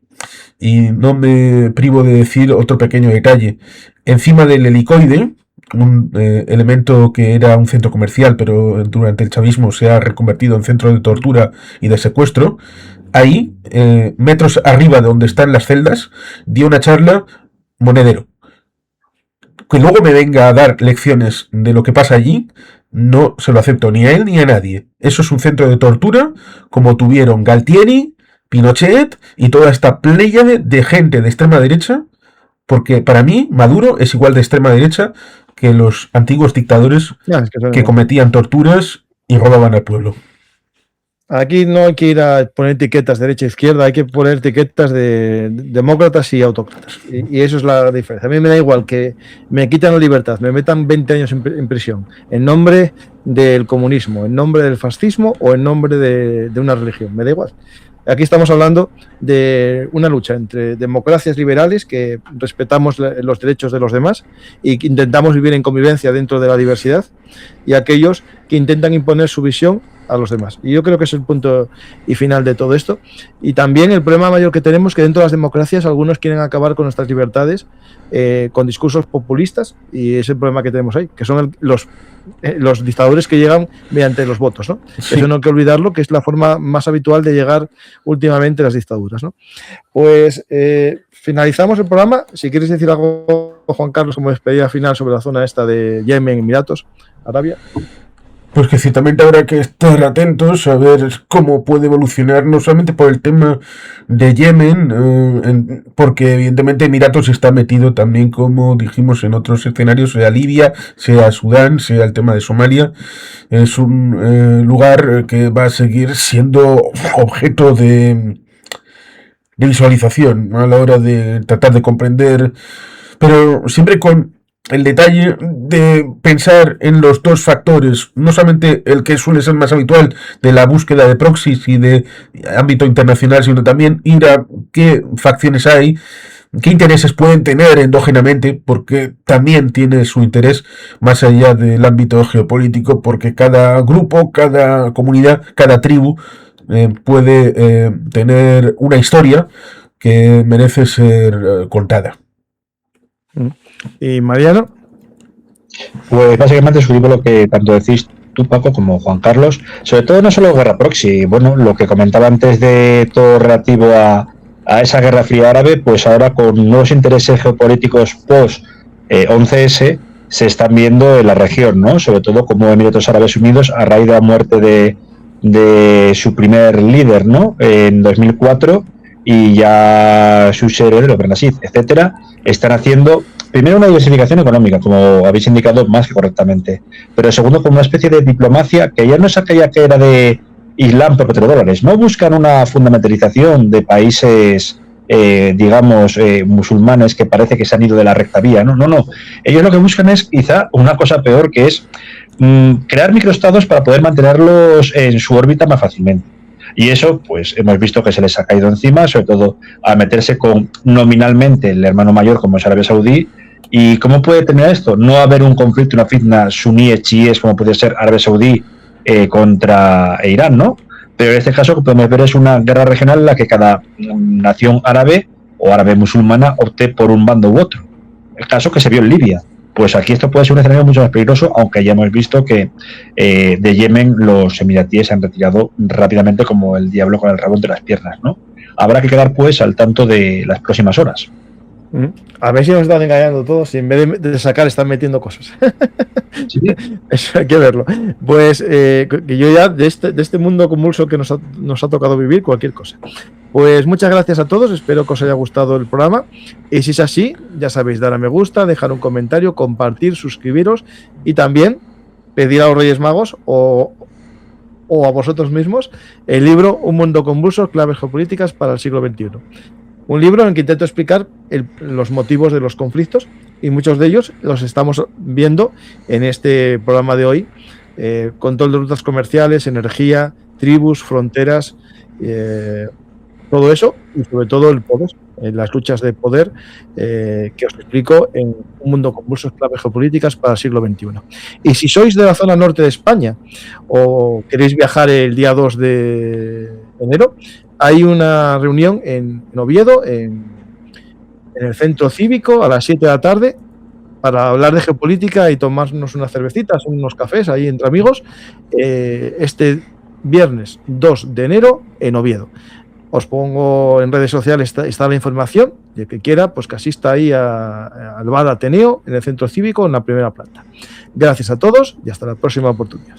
y no me privo de decir otro pequeño detalle. Encima del helicoide, un elemento que era un centro comercial, pero durante el chavismo se ha reconvertido en centro de tortura y de secuestro. Ahí, metros arriba de donde están las celdas, dio una charla Monedero. Que luego me venga a dar lecciones de lo que pasa allí, no se lo acepto ni a él ni a nadie. Eso es un centro de tortura como tuvieron Galtieri, Pinochet y toda esta pléyade de gente de extrema derecha, porque para mí Maduro es igual de extrema derecha que los antiguos dictadores que cometían torturas y robaban al pueblo. Aquí no hay que ir a poner etiquetas derecha e izquierda, hay que poner etiquetas de demócratas y autócratas. Y eso es la diferencia. A mí me da igual que me quitan la libertad, me metan 20 años en prisión, en nombre del comunismo, en nombre del fascismo o en nombre de una religión. Me da igual. Aquí estamos hablando de una lucha entre democracias liberales que respetamos los derechos de los demás y que intentamos vivir en convivencia dentro de la diversidad, y aquellos que intentan imponer su visión a los demás. Y yo creo que es el punto y final de todo esto. Y también el problema mayor que tenemos es que dentro de las democracias algunos quieren acabar con nuestras libertades con discursos populistas, y es el problema que tenemos ahí, que son los dictadores que llegan mediante los votos, ¿no? Sí. Eso no hay que olvidarlo, que es la forma más habitual de llegar últimamente a las dictaduras, ¿no? Pues finalizamos el programa. Si quieres decir algo, Juan Carlos, como despedida final sobre la zona esta de Yemen, Emiratos, Arabia. Pues que ciertamente habrá que estar atentos a ver cómo puede evolucionar, no solamente por el tema de Yemen, porque evidentemente Emiratos está metido también, como dijimos, en otros escenarios, sea Libia, sea Sudán, sea el tema de Somalia. Es un lugar que va a seguir siendo objeto de visualización, ¿no?, a la hora de tratar de comprender, pero siempre con el detalle de pensar en los dos factores, no solamente el que suele ser más habitual de la búsqueda de proxies y de ámbito internacional, sino también ir a qué facciones hay, qué intereses pueden tener endógenamente, porque también tiene su interés más allá del ámbito geopolítico, porque cada grupo, cada comunidad, cada tribu puede tener una historia que merece ser contada. ¿Y Mariano? Pues básicamente suscribo lo que tanto decís tú, Paco, como Juan Carlos, sobre todo no solo guerra proxy, bueno, lo que comentaba antes de todo relativo a esa guerra fría árabe, pues ahora con nuevos intereses geopolíticos post 11S se están viendo en la región, ¿no? Sobre todo como Emiratos Árabes Unidos, a raíz de la muerte de su primer líder, ¿no?, en 2004, y ya sus herederos, Benazid, etcétera, están haciendo primero una diversificación económica, como habéis indicado más que correctamente, pero segundo, como una especie de diplomacia que ya no es aquella que era de Islam por petrodólares. No buscan una fundamentalización de países, digamos, musulmanes que parece que se han ido de la recta vía. No. Ellos lo que buscan es quizá una cosa peor, que es crear microestados para poder mantenerlos en su órbita más fácilmente. Y eso, pues hemos visto que se les ha caído encima, sobre todo al meterse con nominalmente el hermano mayor como es Arabia Saudí. ¿Y cómo puede terminar esto? No haber un conflicto, una fitna suníes, chiíes, como puede ser Arabia Saudí contra Irán, ¿no? Pero en este caso lo que podemos ver es una guerra regional en la que cada nación árabe o árabe musulmana opte por un bando u otro. El caso que se vio en Libia. Pues aquí esto puede ser un escenario mucho más peligroso, aunque ya hemos visto que de Yemen los emiratíes se han retirado rápidamente como el diablo con el rabo entre las piernas, ¿no? Habrá que quedar pues al tanto de las próximas horas. A ver si nos están engañando todos y en vez de sacar están metiendo cosas. Sí. Eso hay que verlo. Pues que yo ya de este mundo convulso que nos ha tocado vivir, cualquier cosa. Pues muchas gracias a todos, espero que os haya gustado el programa y si es así, ya sabéis, dar a me gusta, dejar un comentario, compartir, suscribiros y también pedir a los Reyes Magos o a vosotros mismos el libro Un mundo convulso, claves geopolíticas para el siglo XXI. Un libro en el que intento explicar los motivos de los conflictos y muchos de ellos los estamos viendo en este programa de hoy. Control de rutas comerciales, energía, tribus, fronteras, todo eso y sobre todo el poder, las luchas de poder que os explico en Un mundo convulso, claves geopolíticas para el siglo XXI. Y si sois de la zona norte de España o queréis viajar el día 2 de enero, hay una reunión en Oviedo, en el centro cívico, a las 7 de la tarde, para hablar de geopolítica y tomarnos unas cervecitas, unos cafés ahí entre amigos, este viernes 2 de enero en Oviedo. Os pongo en redes sociales, está la información, y el que quiera, pues que asista ahí al bar Ateneo, en el centro cívico, en la primera planta. Gracias a todos y hasta la próxima oportunidad.